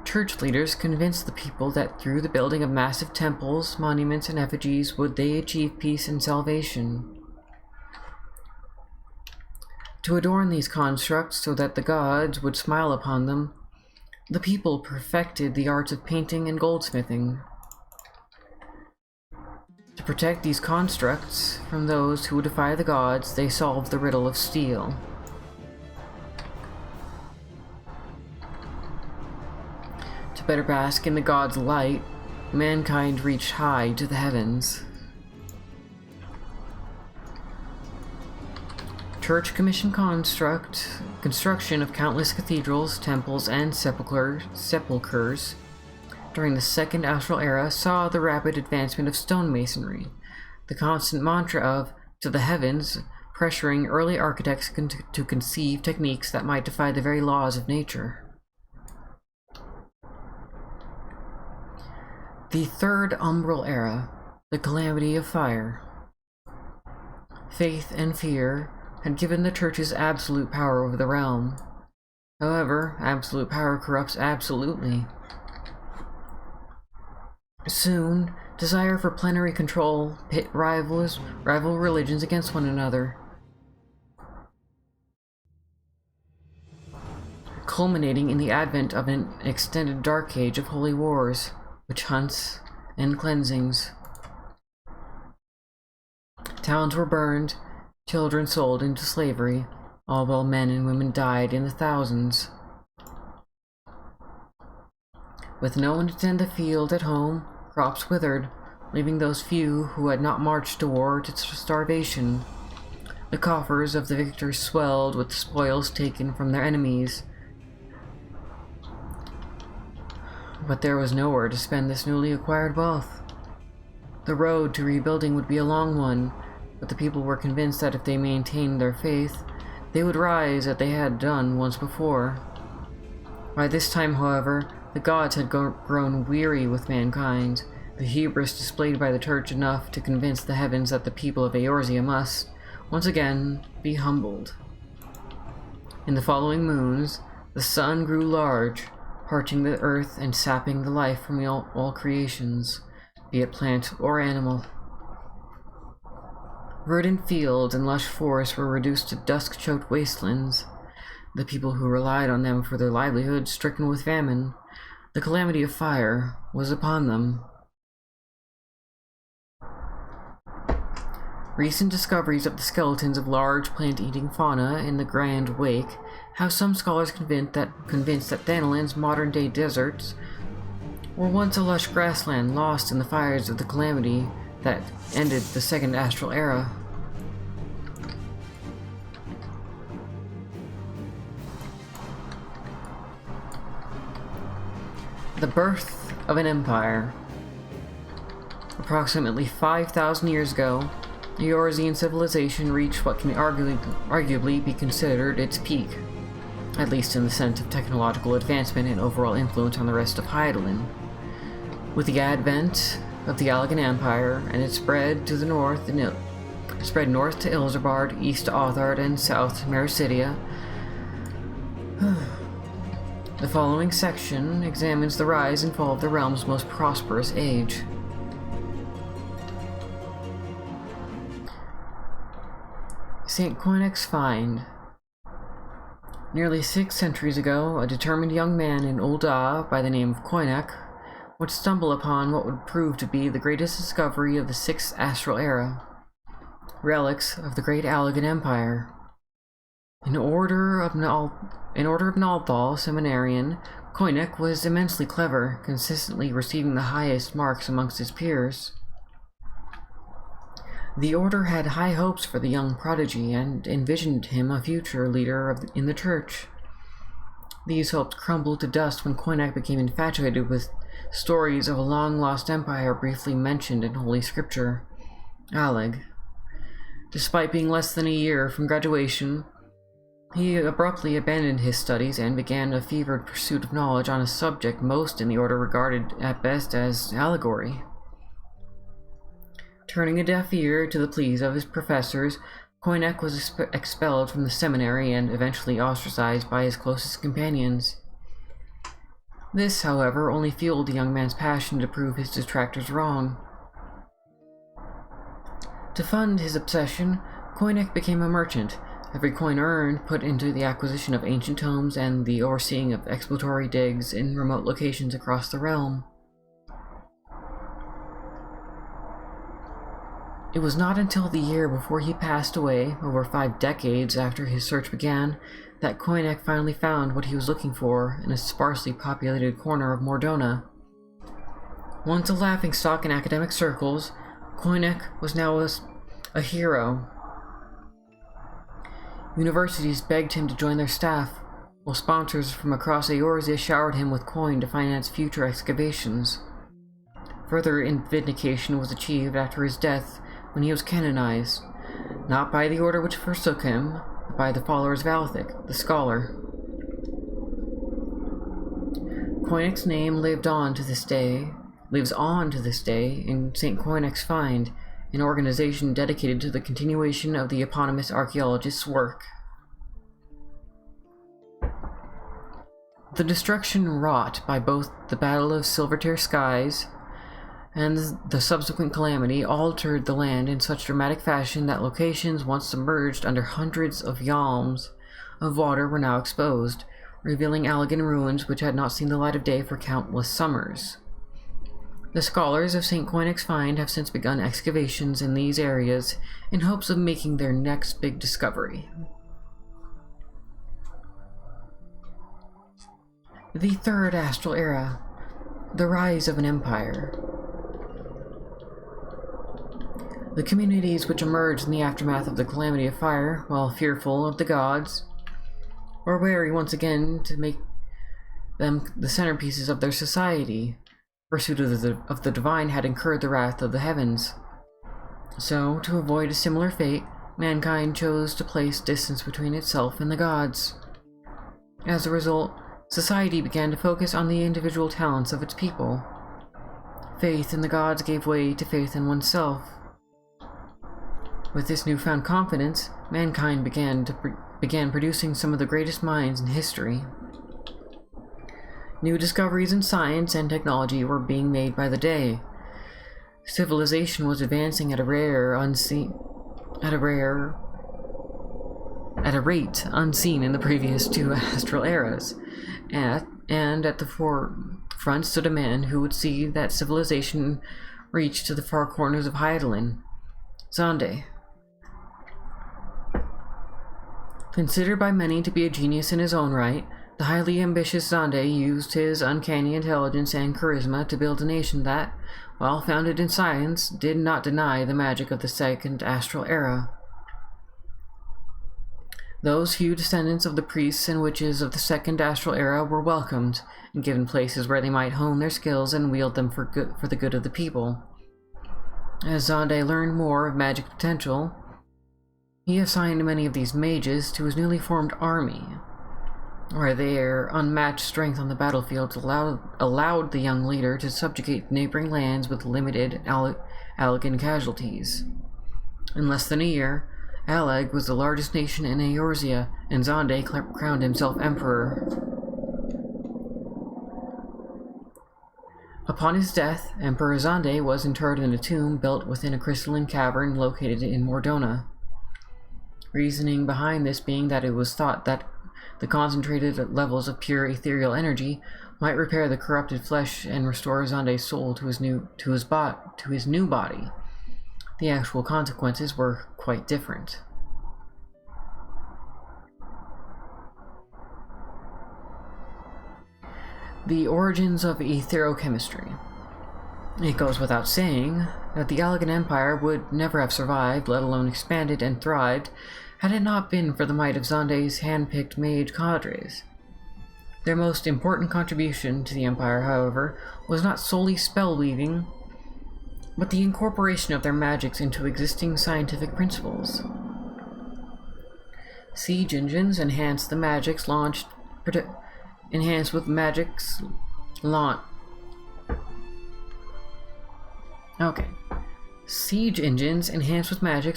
Church leaders convinced the people that through the building of massive temples, monuments, and effigies would they achieve peace and salvation. To adorn these constructs so that the gods would smile upon them, the people perfected the arts of painting and goldsmithing. To protect these constructs from those who would defy the gods, they solved the riddle of steel. To better bask in the gods' light, mankind reached high to the heavens. Church commissioned construction of countless cathedrals, temples, and sepulchres during the Second Astral Era saw the rapid advancement of stonemasonry, the constant mantra of "to the heavens" pressuring early architects to conceive techniques that might defy the very laws of nature. The Third Umbral Era, the Calamity of Fire. Faith and fear had given the churches absolute power over the realm. However, absolute power corrupts absolutely. Soon, desire for plenary control pit rival religions against one another, culminating in the advent of an extended dark age of holy wars, witch hunts, and cleansings. Towns were burned, children sold into slavery, all while men and women died in the thousands. With no one to tend the field at home, crops withered, leaving those few who had not marched to war to starvation. The coffers of the victors swelled with spoils taken from their enemies. But there was nowhere to spend this newly acquired wealth. The road to rebuilding would be a long one, but the people were convinced that if they maintained their faith, they would rise as they had done once before. By this time, however, the gods had grown weary with mankind, the hubris displayed by the church enough to convince the heavens that the people of Eorzea must, once again, be humbled. In the following moons, the sun grew large, parching the earth and sapping the life from all creations, be it plant or animal. Verdant fields and lush forests were reduced to dusk-choked wastelands. The people who relied on them for their livelihood stricken with famine. The calamity of fire was upon them. Recent discoveries of the skeletons of large plant-eating fauna in the Grand Wake have some scholars convinced that Thanalin's modern-day deserts were once a lush grassland lost in the fires of the calamity that ended the Second Astral Era. The birth of an empire. Approximately 5,000 years ago, the Eorzean civilization reached what can arguably be considered its peak, at least in the sense of technological advancement and overall influence on the rest of Hydaelyn. With the advent of the Allagan Empire and its spread to the north north to Ilzarbard, east to Authard, and south to Mericidia. The following section examines the rise and fall of the realm's most prosperous age. St. Koinek's Find. Nearly 6 centuries ago, a determined young man in Ul'dah by the name of Koinek would stumble upon what would prove to be the greatest discovery of the 6th Astral Era: relics of the great Allagan Empire. In order of Nalthal Seminarian, Koinek was immensely clever, consistently receiving the highest marks amongst his peers. The Order had high hopes for the young prodigy and envisioned him a future leader in the Church. These hopes crumbled to dust when Koinek became infatuated with stories of a long-lost empire briefly mentioned in Holy Scripture, Alleg. Despite being less than a year from graduation, he abruptly abandoned his studies and began a fevered pursuit of knowledge on a subject most in the Order regarded at best as allegory. Turning a deaf ear to the pleas of his professors, Koinek was expelled from the seminary and eventually ostracized by his closest companions. This, however, only fueled the young man's passion to prove his detractors wrong. To fund his obsession, Koinek became a merchant, every coin earned put into the acquisition of ancient tomes and the overseeing of exploratory digs in remote locations across the realm. It was not until the year before he passed away, over 5 decades after his search began, that Koinek finally found what he was looking for in a sparsely populated corner of Mordona. Once a laughingstock in academic circles, Koinek was now a hero. Universities begged him to join their staff, while sponsors from across Eorzea showered him with coin to finance future excavations. Further vindication was achieved after his death, when he was canonized, not by the order which forsook him, but by the followers of Althic, the scholar. Koinek's name lives on to this day in St. Koinek's Find, an organization dedicated to the continuation of the eponymous archaeologist's work. The destruction wrought by both the Battle of Silvertear Skies and the subsequent calamity altered the land in such dramatic fashion that locations once submerged under hundreds of yalms of water were now exposed, revealing Allagan ruins which had not seen the light of day for countless summers. The scholars of St. Koinek's Find have since begun excavations in these areas in hopes of making their next big discovery. The Third Astral Era. The rise of an empire. The communities which emerged in the aftermath of the Calamity of Fire, while fearful of the gods, were wary once again to make them the centerpieces of their society. Pursuit of the divine had incurred the wrath of the heavens. So, to avoid a similar fate, mankind chose to place distance between itself and the gods. As a result, society began to focus on the individual talents of its people. Faith in the gods gave way to faith in oneself. With this newfound confidence, mankind began producing some of the greatest minds in history. New discoveries in science and technology were being made by the day. Civilization was advancing at a rate unseen in the previous two astral eras, and at the forefront stood a man who would see that civilization reach to the far corners of Hydaelyn, Zonde. Considered by many to be a genius in his own right, the highly ambitious Zonde used his uncanny intelligence and charisma to build a nation that, while founded in science, did not deny the magic of the second astral era. Those few descendants of the priests and witches of the second astral era were welcomed and given places where they might hone their skills and wield them for the good of the people. As Zonde learned more of magic potential, he assigned many of these mages to his newly formed army, where their unmatched strength on the battlefield allowed the young leader to subjugate neighboring lands with limited Allagan casualties. In less than a year, Allag was the largest nation in Eorzea, and Zonde crowned himself emperor. Upon his death, Emperor Zonde was interred in a tomb built within a crystalline cavern located in Mordona. Reasoning behind this being that it was thought that the concentrated levels of pure ethereal energy might repair the corrupted flesh and restore Zonde's soul to his new body. The actual consequences were quite different. The origins of etherochemistry. It goes without saying that the Allagan Empire would never have survived, let alone expanded and thrived, had it not been for the might of Zonde's hand-picked mage cadres. Their most important contribution to the Empire, however, was not solely spell-weaving, but the incorporation of their magics into existing scientific principles. Siege engines enhanced with magics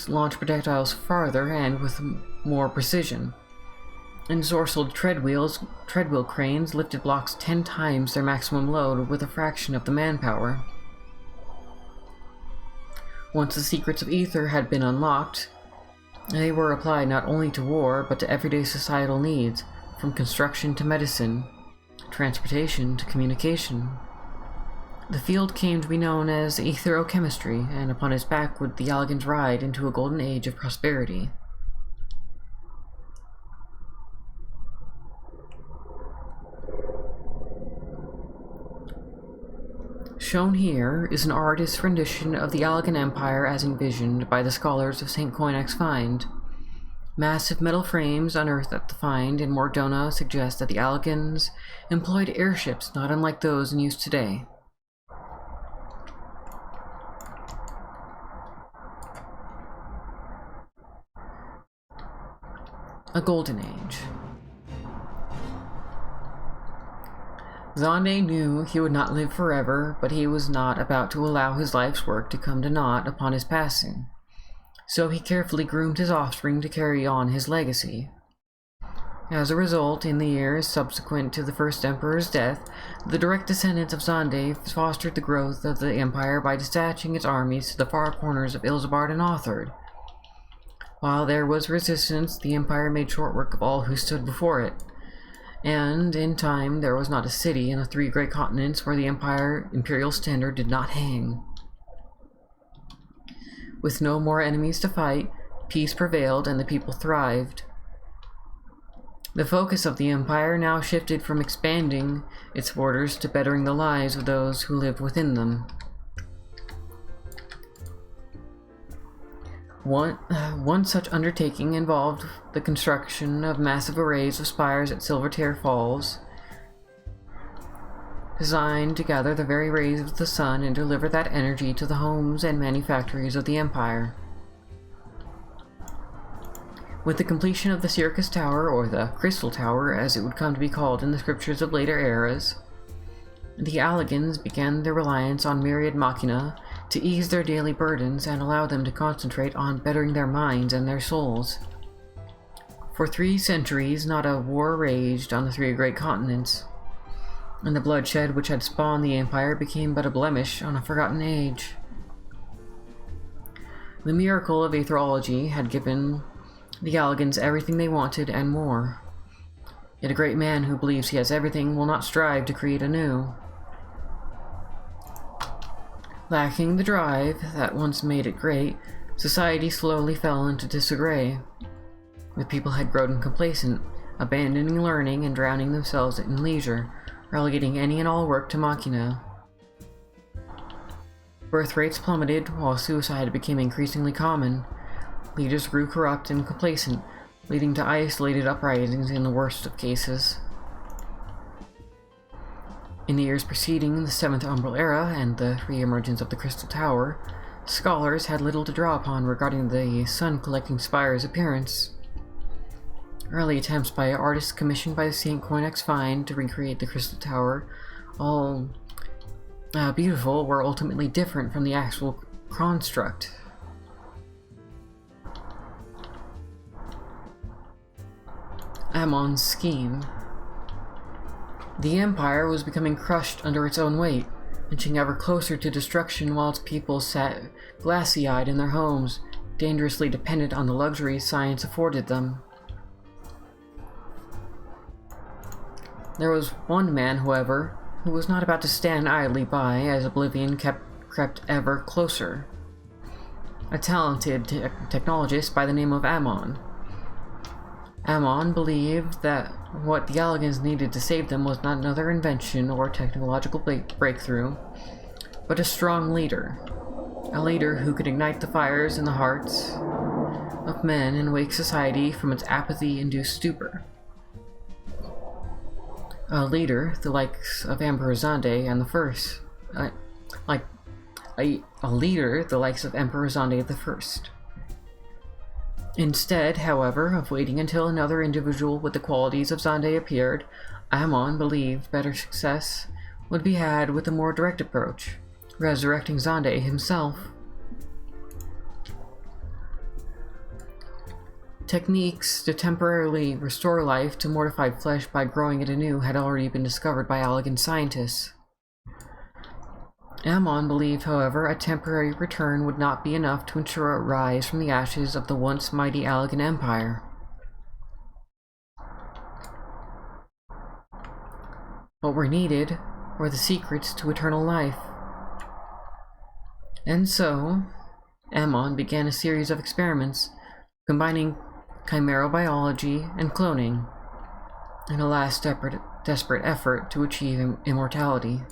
launched projectiles farther and with more precision. Ensorcelled treadwheel cranes lifted blocks 10 times their maximum load with a fraction of the manpower. Once the secrets of ether had been unlocked, they were applied not only to war, but to everyday societal needs, from construction to medicine, transportation to communication. The field came to be known as etherochemistry, and upon its back would the Allagans ride into a golden age of prosperity. Shown here is an artist's rendition of the Allagan Empire as envisioned by the scholars of St. Coinach's Find. Massive metal frames unearthed at the find in Mordona suggest that the Allagans employed airships not unlike those in use today. A Golden Age. Zonde knew he would not live forever, but he was not about to allow his life's work to come to naught upon his passing. So he carefully groomed his offspring to carry on his legacy. As a result, in the years subsequent to the first emperor's death, the direct descendants of Zonde fostered the growth of the empire by dispatching its armies to the far corners of Ilsabard and Authard. While there was resistance, the empire made short work of all who stood before it. And, in time, there was not a city in the 3 great continents where the imperial standard did not hang. With no more enemies to fight, peace prevailed and the people thrived. The focus of the Empire now shifted from expanding its borders to bettering the lives of those who lived within them. One such undertaking involved the construction of massive arrays of spires at Silvertear Falls, designed to gather the very rays of the sun and deliver that energy to the homes and manufactories of the Empire. With the completion of the Circus Tower, or the Crystal Tower as it would come to be called in the scriptures of later eras, the Allagans began their reliance on myriad machina to ease their daily burdens and allow them to concentrate on bettering their minds and their souls. For 3 centuries, not a war raged on the 3 great continents, and the bloodshed which had spawned the Empire became but a blemish on a forgotten age. The miracle of aetherology had given the Allagans everything they wanted and more. Yet a great man who believes he has everything will not strive to create anew. Lacking the drive that once made it great, society slowly fell into disarray. The people had grown complacent, abandoning learning and drowning themselves in leisure, relegating any and all work to machina. Birth rates plummeted, while suicide became increasingly common. Leaders grew corrupt and complacent, leading to isolated uprisings in the worst of cases. In the years preceding the 7th Umbral Era and the re-emergence of the Crystal Tower, scholars had little to draw upon regarding the sun-collecting spire's appearance. Early attempts by artists commissioned by the St. Coinex Find to recreate the Crystal Tower, all beautiful, were ultimately different from the actual construct. Amon's scheme. The Empire was becoming crushed under its own weight, inching ever closer to destruction while its people sat glassy-eyed in their homes, dangerously dependent on the luxuries science afforded them. There was one man, however, who was not about to stand idly by as oblivion crept ever closer. A talented technologist by the name of Amon. Amon believed that what the Allagans needed to save them was not another invention or technological breakthrough, but a strong leader. A leader who could ignite the fires in the hearts of men and wake society from its apathy-induced stupor. A leader, the likes of Emperor Zande and the First. A leader, the likes of Emperor Zande the First. Instead, however, of waiting until another individual with the qualities of Zande appeared, Amon believed better success would be had with a more direct approach, resurrecting Zande himself. Techniques to temporarily restore life to mortified flesh by growing it anew had already been discovered by Allagan scientists. Amon believed, however, a temporary return would not be enough to ensure a rise from the ashes of the once mighty Allagan Empire. What were needed were the secrets to eternal life. And so, Amon began a series of experiments, combining chimerobiology and cloning, in a last desperate effort to achieve immortality.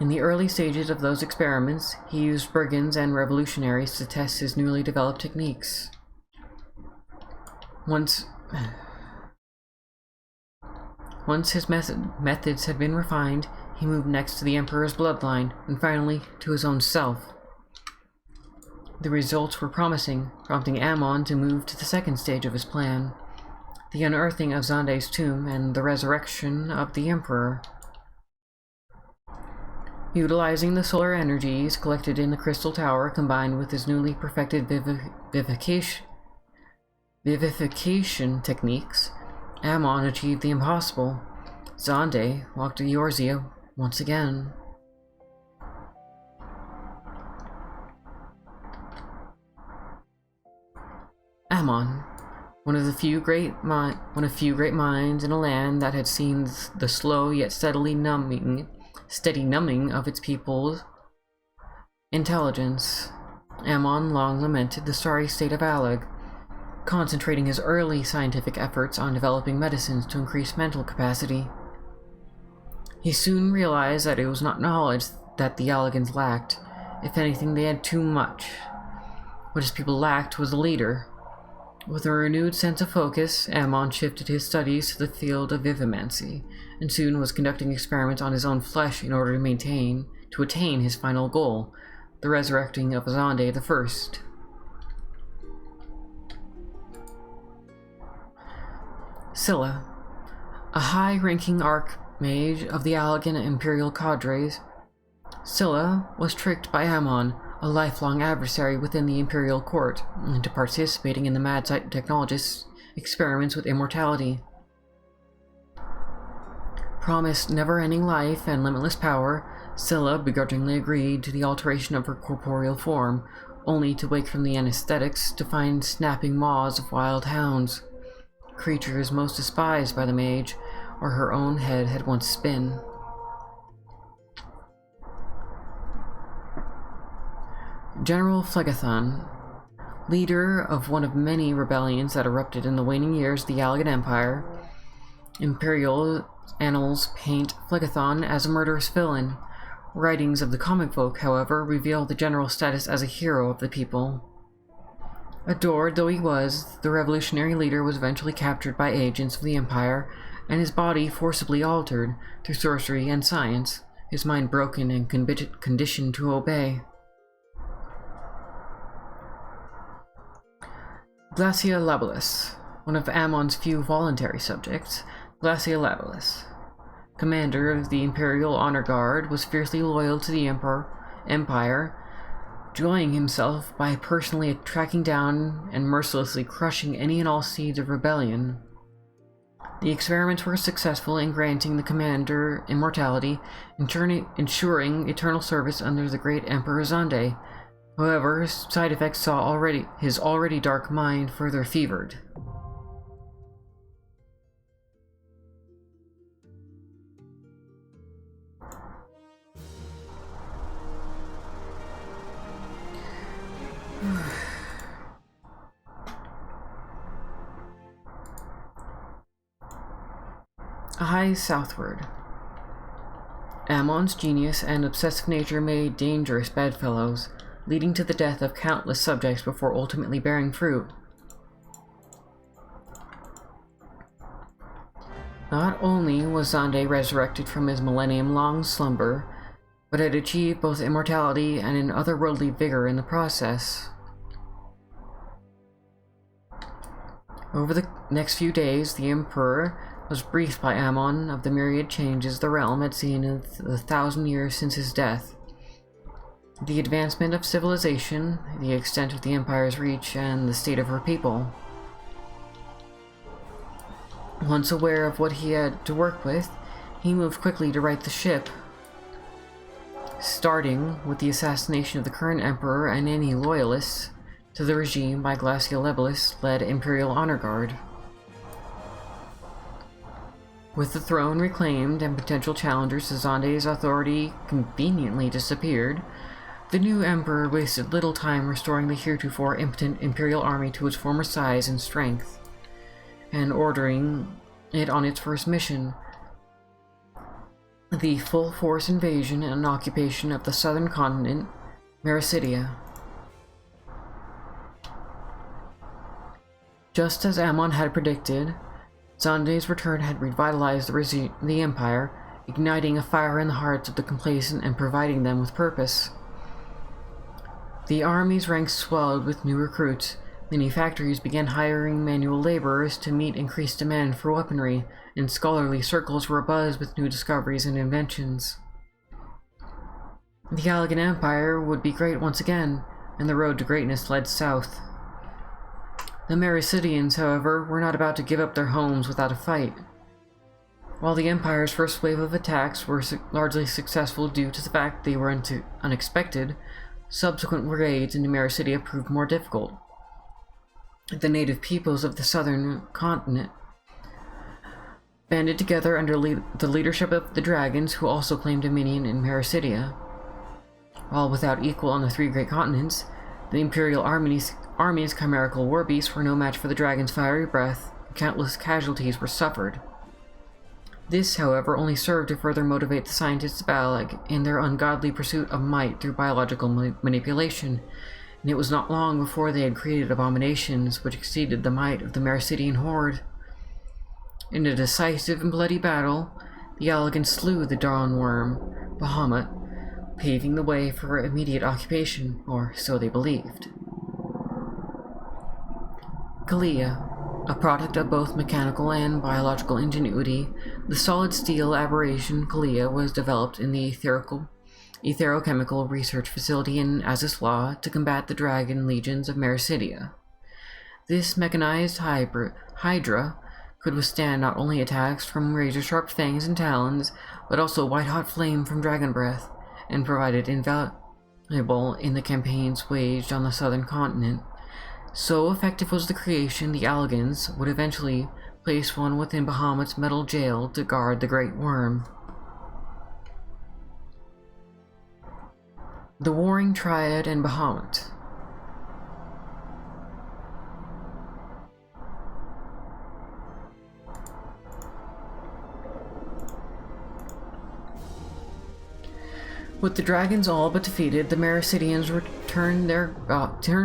In the early stages of those experiments, he used brigands and revolutionaries to test his newly developed techniques. Once his methods had been refined, he moved next to the Emperor's bloodline, and finally to his own self. The results were promising, prompting Amon to move to the second stage of his plan, the unearthing of Zande's tomb and the resurrection of the Emperor. Utilizing the solar energies collected in the Crystal Tower combined with his newly perfected vivification techniques, Amon achieved the impossible. Zande walked to Eorzea once again. Amon, one of few great minds in a land that had seen the slow yet steady numbing of its people's intelligence. Amon long lamented the sorry state of Allag, concentrating his early scientific efforts on developing medicines to increase mental capacity. He soon realized that it was not knowledge that the Allagans lacked. If anything, they had too much. What his people lacked was a leader. With a renewed sense of focus, Ammon shifted his studies to the field of vivimancy, and soon was conducting experiments on his own flesh in order to attain his final goal, the resurrecting of Zonde I. Scylla, a high-ranking archmage of the Allagan imperial cadres. Scylla was tricked by Ammon, a lifelong adversary within the imperial court, into participating in the mad technologist's experiments with immortality. Promised never-ending life and limitless power, Scylla begrudgingly agreed to the alteration of her corporeal form, only to wake from the anesthetics to find snapping maws of wild hounds, creatures most despised by the mage, or her own head had once been. General Phlegethon, leader of one of many rebellions that erupted in the waning years of the Allagan Empire. Imperial annals paint Phlegethon as a murderous villain. Writings of the comic folk, however, reveal the general's status as a hero of the people. Adored though he was, the revolutionary leader was eventually captured by agents of the Empire, and his body forcibly altered through sorcery and science, his mind broken and conditioned to obey. Glacia Labilis, one of Ammon's few voluntary subjects. Glacia Labilis, commander of the Imperial Honor Guard, was fiercely loyal to the Empire, enjoying himself by personally tracking down and mercilessly crushing any and all seeds of rebellion. The experiments were successful in granting the commander immortality, ensuring eternal service under the great Emperor Zonde. However, side effects saw his already dark mind further fevered. A high southward. Ammon's genius and obsessive nature made dangerous bedfellows, leading to the death of countless subjects before ultimately bearing fruit. Not only was Zonde resurrected from his millennium-long slumber, but had achieved both immortality and an otherworldly vigor in the process. Over the next few days, the Emperor was briefed by Ammon of the myriad changes the realm had seen in the 1,000 years since his death. The advancement of civilization, the extent of the Empire's reach, and the state of her people. Once aware of what he had to work with, he moved quickly to right the ship, starting with the assassination of the current Emperor and any loyalists to the regime by Glacia Labilis-led Imperial Honor Guard. With the throne reclaimed and potential challengers to Zonde's authority conveniently disappeared, the new Emperor wasted little time restoring the heretofore impotent Imperial army to its former size and strength, and ordering it on its first mission, the full-force invasion and occupation of the southern continent, Mericidia. Just as Ammon had predicted, Zonde's return had revitalized the Empire, igniting a fire in the hearts of the complacent and providing them with purpose. The army's ranks swelled with new recruits. Many factories began hiring manual laborers to meet increased demand for weaponry, and scholarly circles were abuzz with new discoveries and inventions. The Allagan Empire would be great once again, and the road to greatness led south. The Mericidians, however, were not about to give up their homes without a fight. While the Empire's first wave of attacks were largely successful due to the fact they were unexpected, subsequent raids into Mericidia proved more difficult. The native peoples of the southern continent banded together under the leadership of the dragons, who also claimed dominion in Mericidia. While without equal on the three great continents, The Imperial army's chimerical war beasts were no match for the dragon's fiery breath, and countless casualties were suffered. This, however, only served to further motivate the scientists of Balag in their ungodly pursuit of might through biological manipulation, and it was not long before they had created abominations which exceeded the might of the Mercidian horde. In a decisive and bloody battle, the Allagans slew the Dawn Worm, Bahamut, paving the way for immediate occupation, or so they believed. Kalia, a product of both mechanical and biological ingenuity, the solid steel aberration Kalia was developed in the etherochemical research facility in Azizla to combat the dragon legions of Mericidia. This mechanized hydra could withstand not only attacks from razor-sharp fangs and talons, but also white-hot flame from dragon breath, and provided invaluable in the campaigns waged on the southern continent. So effective was the creation, the Allagans would eventually place one within Bahamut's metal jail to guard the Great Worm. The Warring Triad and Bahamut. With the dragons all but defeated, the Mericidians turned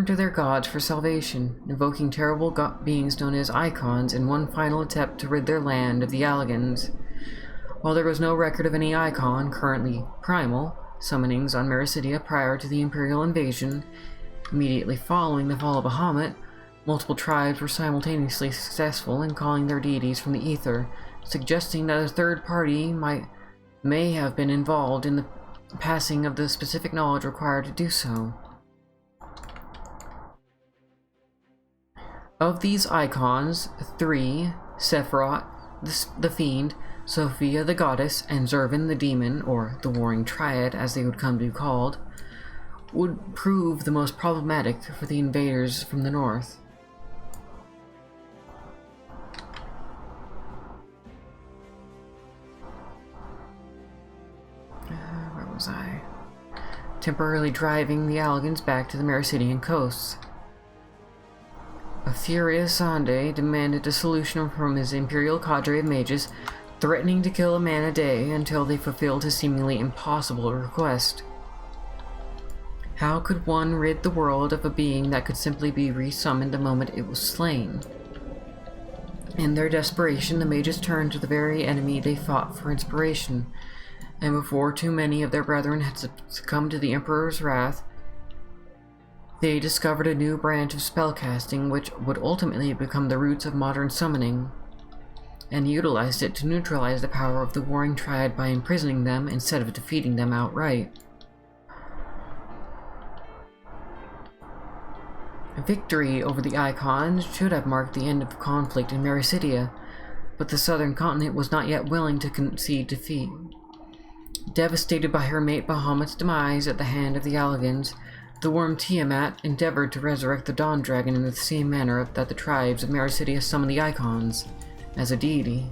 to their gods for salvation, invoking terrible beings known as Icons in one final attempt to rid their land of the Allagans. While there was no record of any Icon, currently primal, summonings on Mericidia prior to the Imperial invasion, immediately following the fall of Bahamut, multiple tribes were simultaneously successful in calling their deities from the ether, suggesting that a third party may have been involved in the passing of the specific knowledge required to do so. Of these icons, 3, Sephiroth the Fiend, Sophia the Goddess, and Zervin the Demon, or the Warring Triad as they would come to be called, would prove the most problematic for the invaders from the north. Temporarily driving the Allagans back to the Mericidian coasts. A furious Sande demanded a solution from his imperial cadre of mages, threatening to kill a man a day until they fulfilled his seemingly impossible request. How could one rid the world of a being that could simply be resummoned the moment it was slain? In their desperation, the mages turned to the very enemy they fought for inspiration, and before too many of their brethren had succumbed to the Emperor's wrath, they discovered a new branch of spellcasting which would ultimately become the roots of modern summoning, and utilized it to neutralize the power of the Warring Triad by imprisoning them instead of defeating them outright. A victory over the Icons should have marked the end of conflict in Mericidia, but the southern continent was not yet willing to concede defeat. Devastated by her mate Bahamut's demise at the hand of the Allagans, the worm Tiamat endeavored to resurrect the Dawn Dragon in the same manner that the tribes of Mericidia summoned the Icons, as a deity.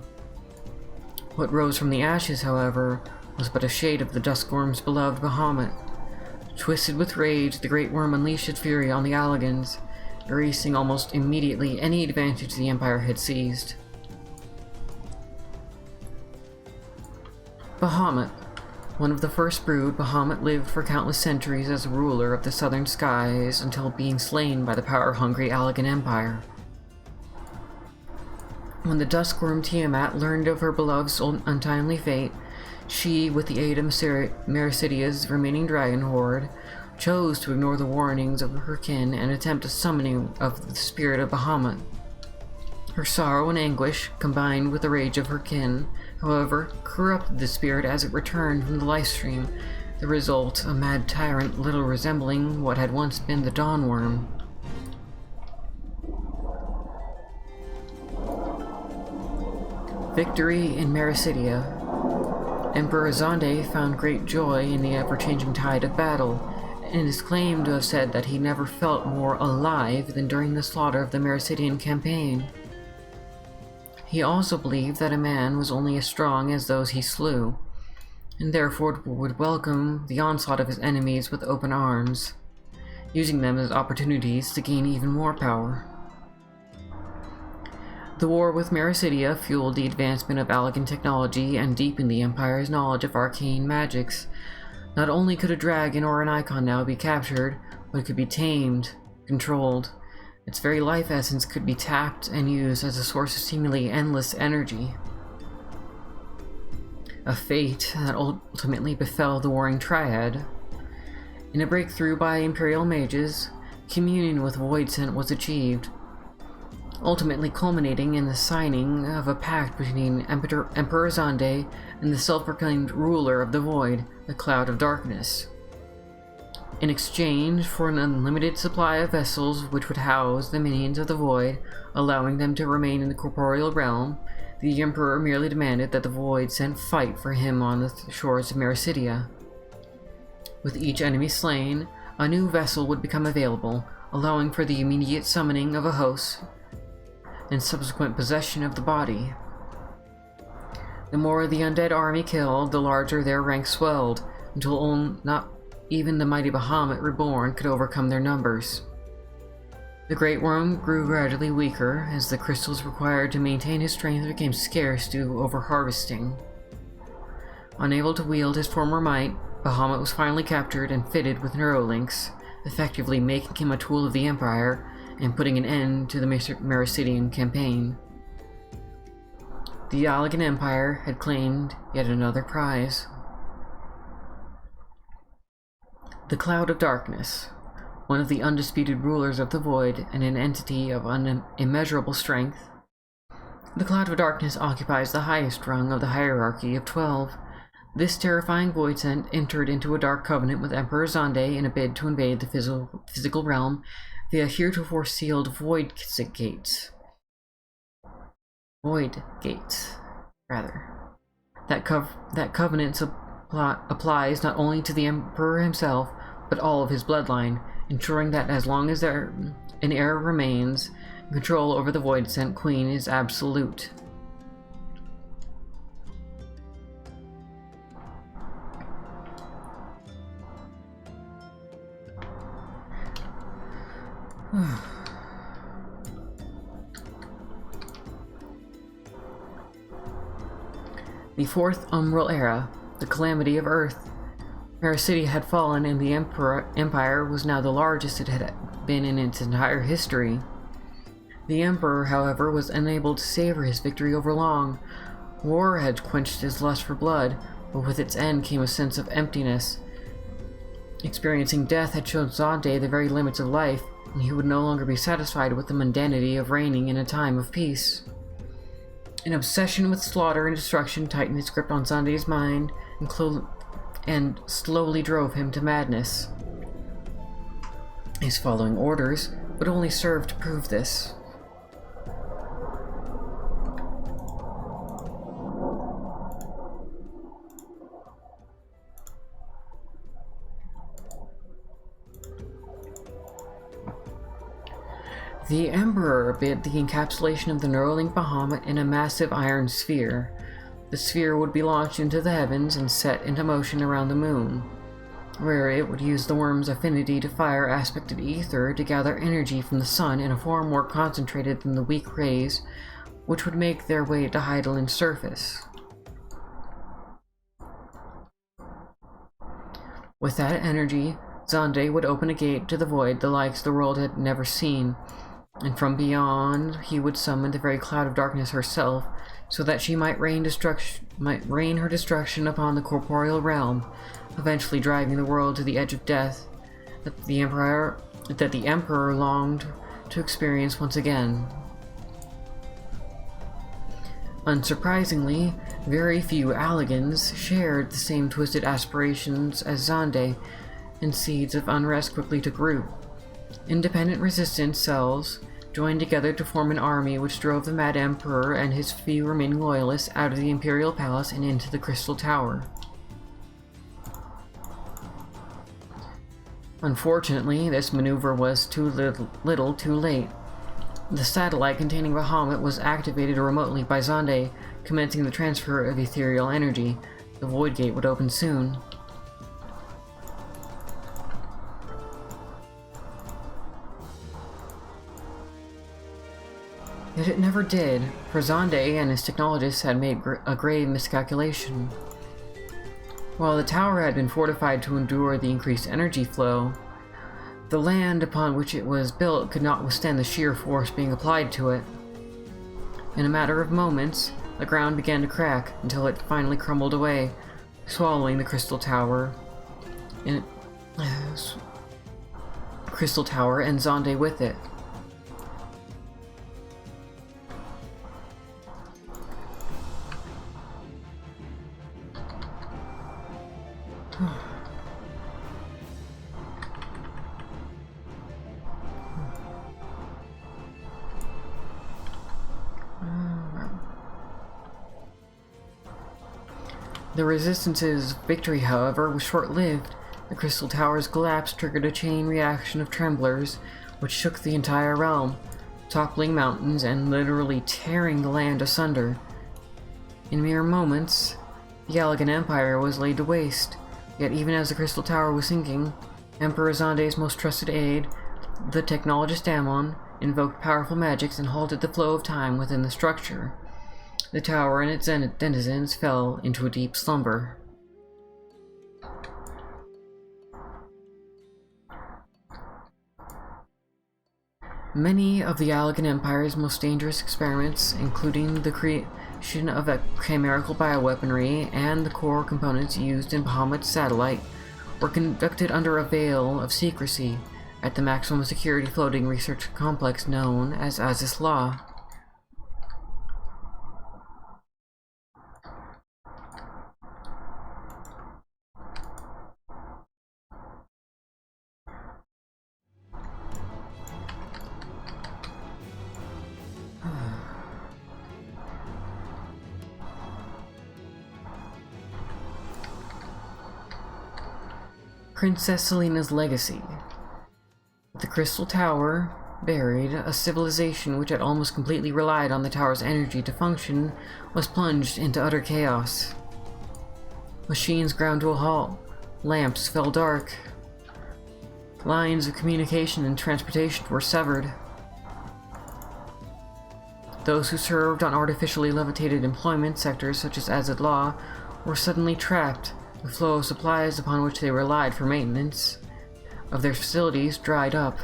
What rose from the ashes, however, was but a shade of the Duskworm's beloved Bahamut. Twisted with rage, the Great Worm unleashed its fury on the Allagans, erasing almost immediately any advantage the Empire had seized. Bahamut. One of the first brood, Bahamut lived for countless centuries as a ruler of the southern skies until being slain by the power-hungry Allagan Empire. When the Duskworm Tiamat learned of her beloved's untimely fate, she, with the aid of Mericidia's remaining dragon horde, chose to ignore the warnings of her kin and attempt a summoning of the spirit of Bahamut. Her sorrow and anguish, combined with the rage of her kin, however, corrupted the spirit as it returned from the lifestream, the result a mad tyrant little resembling what had once been the Dawn Worm. Victory in Mericidia. Emperor Zande found great joy in the ever-changing tide of battle, and is claimed to have said that he never felt more alive than during the slaughter of the Mericidian campaign. He also believed that a man was only as strong as those he slew, and therefore would welcome the onslaught of his enemies with open arms. using them as opportunities to gain even more power. The war with Mericidia fueled the advancement of Allagan technology and deepened the Empire's knowledge of arcane magics. Not only could a dragon or an icon now be captured, but it could be tamed, controlled. Its very life essence could be tapped and used as a source of seemingly endless energy. A fate that ultimately befell the Warring Triad. In a breakthrough by Imperial mages, communion with Voidsent was achieved, ultimately culminating in the signing of a pact between Emperor Xande and the self-proclaimed ruler of the Void, the Cloud of Darkness. In exchange for an unlimited supply of vessels which would house the minions of the Void, allowing them to remain in the corporeal realm, the Emperor merely demanded that the Voidsent fight for him on the shores of Mericidia. With each enemy slain, a new vessel would become available, allowing for the immediate summoning of a host and subsequent possession of the body. The more the undead army killed, the larger their ranks swelled, until not even the mighty Bahamut reborn could overcome their numbers. The Great Worm grew gradually weaker as the crystals required to maintain his strength became scarce due to over-harvesting. Unable to wield his former might, Bahamut was finally captured and fitted with neurolinks, effectively making him a tool of the Empire and putting an end to the Mericidian campaign. The Allagan Empire had claimed yet another prize. The Cloud of Darkness, one of the undisputed rulers of the Void and an entity of immeasurable strength. The Cloud of Darkness occupies the highest rung of the hierarchy of 12. This terrifying Voidsent entered into a dark covenant with Emperor Xande in a bid to invade the physical realm via heretofore sealed Void gates. That covenant applies not only to the Emperor himself, but all of his bloodline, ensuring that as long as an heir remains, control over the Voidsent Queen is absolute. The Fourth Umbral Era, the calamity of Earth. Mericidia had fallen and the Empire was now the largest it had been in its entire history. The Emperor, however, was unable to savor his victory over long. War had quenched his lust for blood, but with its end came a sense of emptiness. Experiencing death had shown Xande the very limits of life, and he would no longer be satisfied with the mundanity of reigning in a time of peace. An obsession with slaughter and destruction tightened its grip on Xande's mind and slowly drove him to madness. His following orders would only serve to prove this. The Emperor bid the encapsulation of the Neuralink Bahamut in a massive iron sphere. The sphere would be launched into the heavens and set into motion around the moon, where it would use the worm's affinity to fire-aspected ether to gather energy from the sun in a form more concentrated than the weak rays which would make their way to Heidelin's surface. With that energy, Xande would open a gate to the void the likes the world had never seen, and from beyond he would summon the very Cloud of Darkness herself, so that she might rain her destruction upon the corporeal realm, eventually driving the world to the edge of death that the Emperor longed to experience once again. Unsurprisingly, very few Allagans shared the same twisted aspirations as Xande, and seeds of unrest quickly took root. Independent resistance cells joined together to form an army which drove the Mad Emperor and his few remaining loyalists out of the Imperial Palace and into the Crystal Tower. Unfortunately, this maneuver was too little too late. The satellite containing Bahamut was activated remotely by Xande, commencing the transfer of ethereal energy. The Void Gate would open soon. Yet it never did, for Zonde and his technologists had made a grave miscalculation. While the tower had been fortified to endure the increased energy flow, the land upon which it was built could not withstand the sheer force being applied to it. In a matter of moments, the ground began to crack until it finally crumbled away, swallowing the crystal tower and Zonde with it. The Resistance's victory, however, was short-lived. The Crystal Tower's collapse triggered a chain reaction of tremblers, which shook the entire realm, toppling mountains and literally tearing the land asunder. In mere moments, the Allagan Empire was laid to waste, yet even as the Crystal Tower was sinking, Emperor Zonde's most trusted aide, the technologist Amon, invoked powerful magics and halted the flow of time within the structure. The tower and its denizens fell into a deep slumber. Many of the Allagan Empire's most dangerous experiments, including the creation of a chimerical bioweaponry and the core components used in Bahamut's satellite, were conducted under a veil of secrecy at the maximum security floating research complex known as Aziz Law. Princess Selena's legacy. The Crystal Tower buried, a civilization which had almost completely relied on the tower's energy to function was plunged into utter chaos. Machines ground to a halt, lamps fell dark, lines of communication and transportation were severed. Those who served on artificially levitated employment sectors such as Azad Law were suddenly trapped. The flow of supplies upon which they relied for maintenance of their facilities dried up.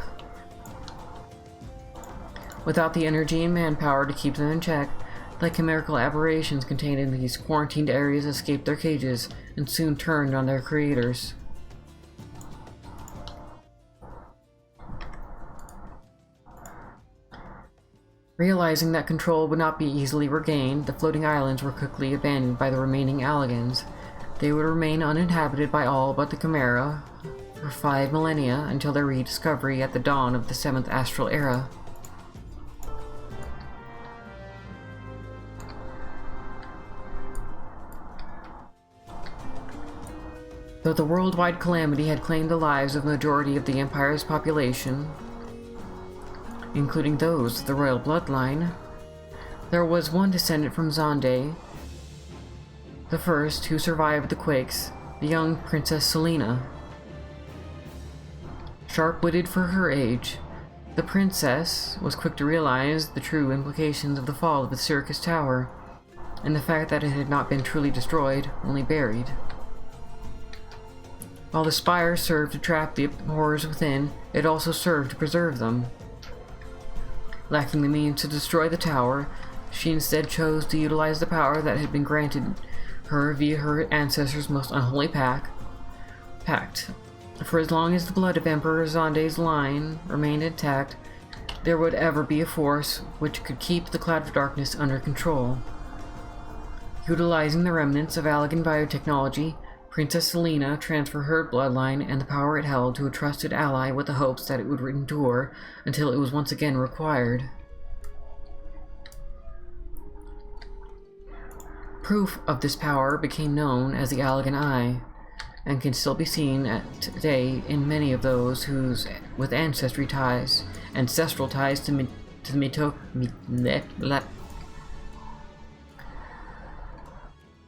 Without the energy and manpower to keep them in check, the chimerical aberrations contained in these quarantined areas escaped their cages and soon turned on their creators. Realizing that control would not be easily regained, the floating islands were quickly abandoned by the remaining Allagans. They would remain uninhabited by all but the Chimera for 5 millennia until their rediscovery at the dawn of the 7th Astral Era. Though the worldwide calamity had claimed the lives of the majority of the Empire's population, including those of the royal bloodline, there was one descendant from Zonde, the first who survived the quakes, the young Princess Selena. Sharp-witted for her age, the princess was quick to realize the true implications of the fall of the Circus Tower, and the fact that it had not been truly destroyed, only buried. While the spire served to trap the horrors within, it also served to preserve them. Lacking the means to destroy the tower, she instead chose to utilize the power that had been granted her via her ancestors' most unholy pact. For as long as the blood of Emperor Zonde's line remained intact, there would ever be a force which could keep the Cloud of Darkness under control. Utilizing the remnants of Allagan biotechnology, Princess Selena transferred her bloodline and the power it held to a trusted ally with the hopes that it would endure until it was once again required. Proof of this power became known as the Allagan Eye, and can still be seen today in many of those with ancestral ties to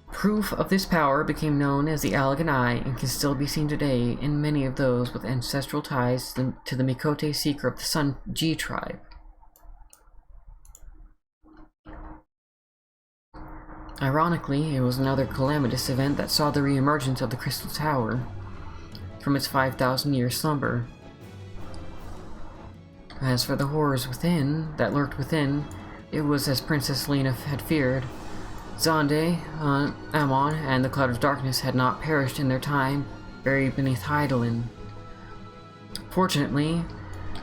Proof of this power became known as the Allagan Eye and can still be seen today in many of those with ancestral ties to the Mikote Seeker of the Sun G tribe. Ironically, it was another calamitous event that saw the re-emergence of the Crystal Tower from its 5,000-year slumber. As for the horrors that lurked within, it was as Princess Lena had feared. Zonde, Amon, and the Cloud of Darkness had not perished in their time, buried beneath Hydaelyn. Fortunately,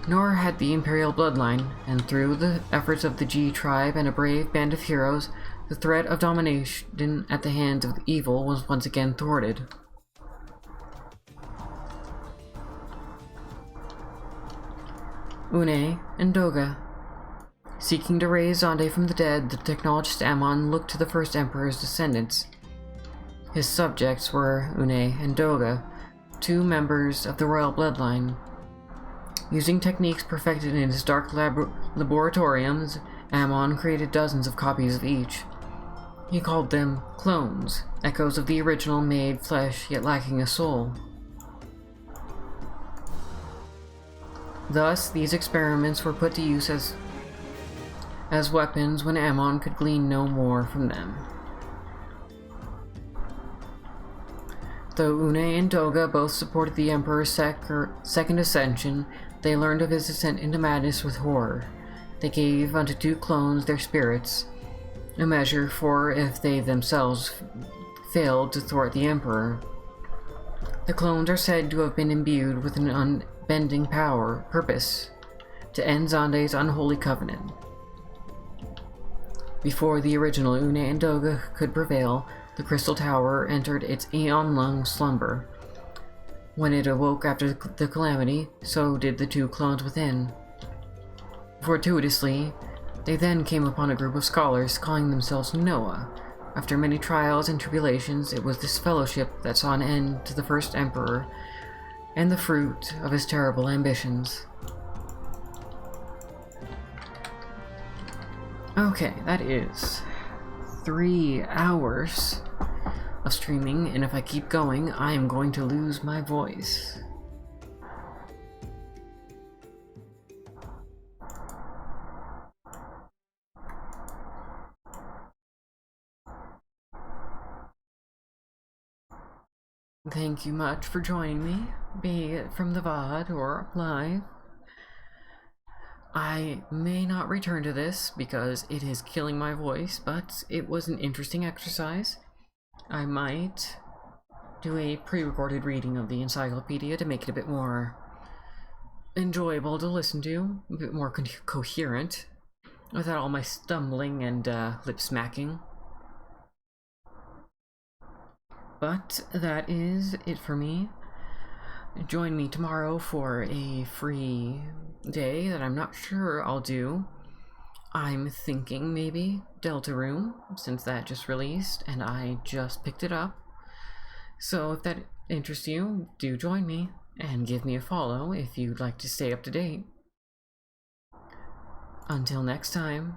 nor had the Imperial bloodline, and through the efforts of the G tribe and a brave band of heroes, the threat of domination at the hands of evil was once again thwarted. Une and Doga. Seeking to raise Zonde from the dead, the technologist Amon looked to the first Emperor's descendants. His subjects were Une and Doga, two members of the royal bloodline. Using techniques perfected in his dark laboratoriums, Amon created dozens of copies of each. He called them clones, echoes of the original made flesh yet lacking a soul. Thus, these experiments were put to use as weapons when Amon could glean no more from them. Though Une and Doga both supported the Emperor's second ascension, they learned of his descent into madness with horror. They gave unto two clones their spirits, a measure for if they themselves failed to thwart the Emperor. The clones are said to have been imbued with an unbending purpose, to end Zonde's unholy covenant. Before the original Une and Doga could prevail, the Crystal Tower entered its aeon-long slumber. When it awoke after the calamity, so did the two clones within. Fortuitously, they then came upon a group of scholars calling themselves Noah. After many trials and tribulations, it was this fellowship that saw an end to the first Emperor and the fruit of his terrible ambitions. Okay, that is 3 hours of streaming, and if I keep going, I am going to lose my voice. Thank you much for joining me, be it from the VOD or live. I may not return to this because it is killing my voice, but it was an interesting exercise. I might do a pre-recorded reading of the encyclopedia to make it a bit more enjoyable to listen to, a bit more coherent, without all my stumbling and lip smacking. But that is it for me. Join me tomorrow for a free day that I'm not sure I'll do. I'm thinking maybe Deltarune, since that just released and I just picked it up. So if that interests you, do join me and give me a follow if you'd like to stay up to date. Until next time.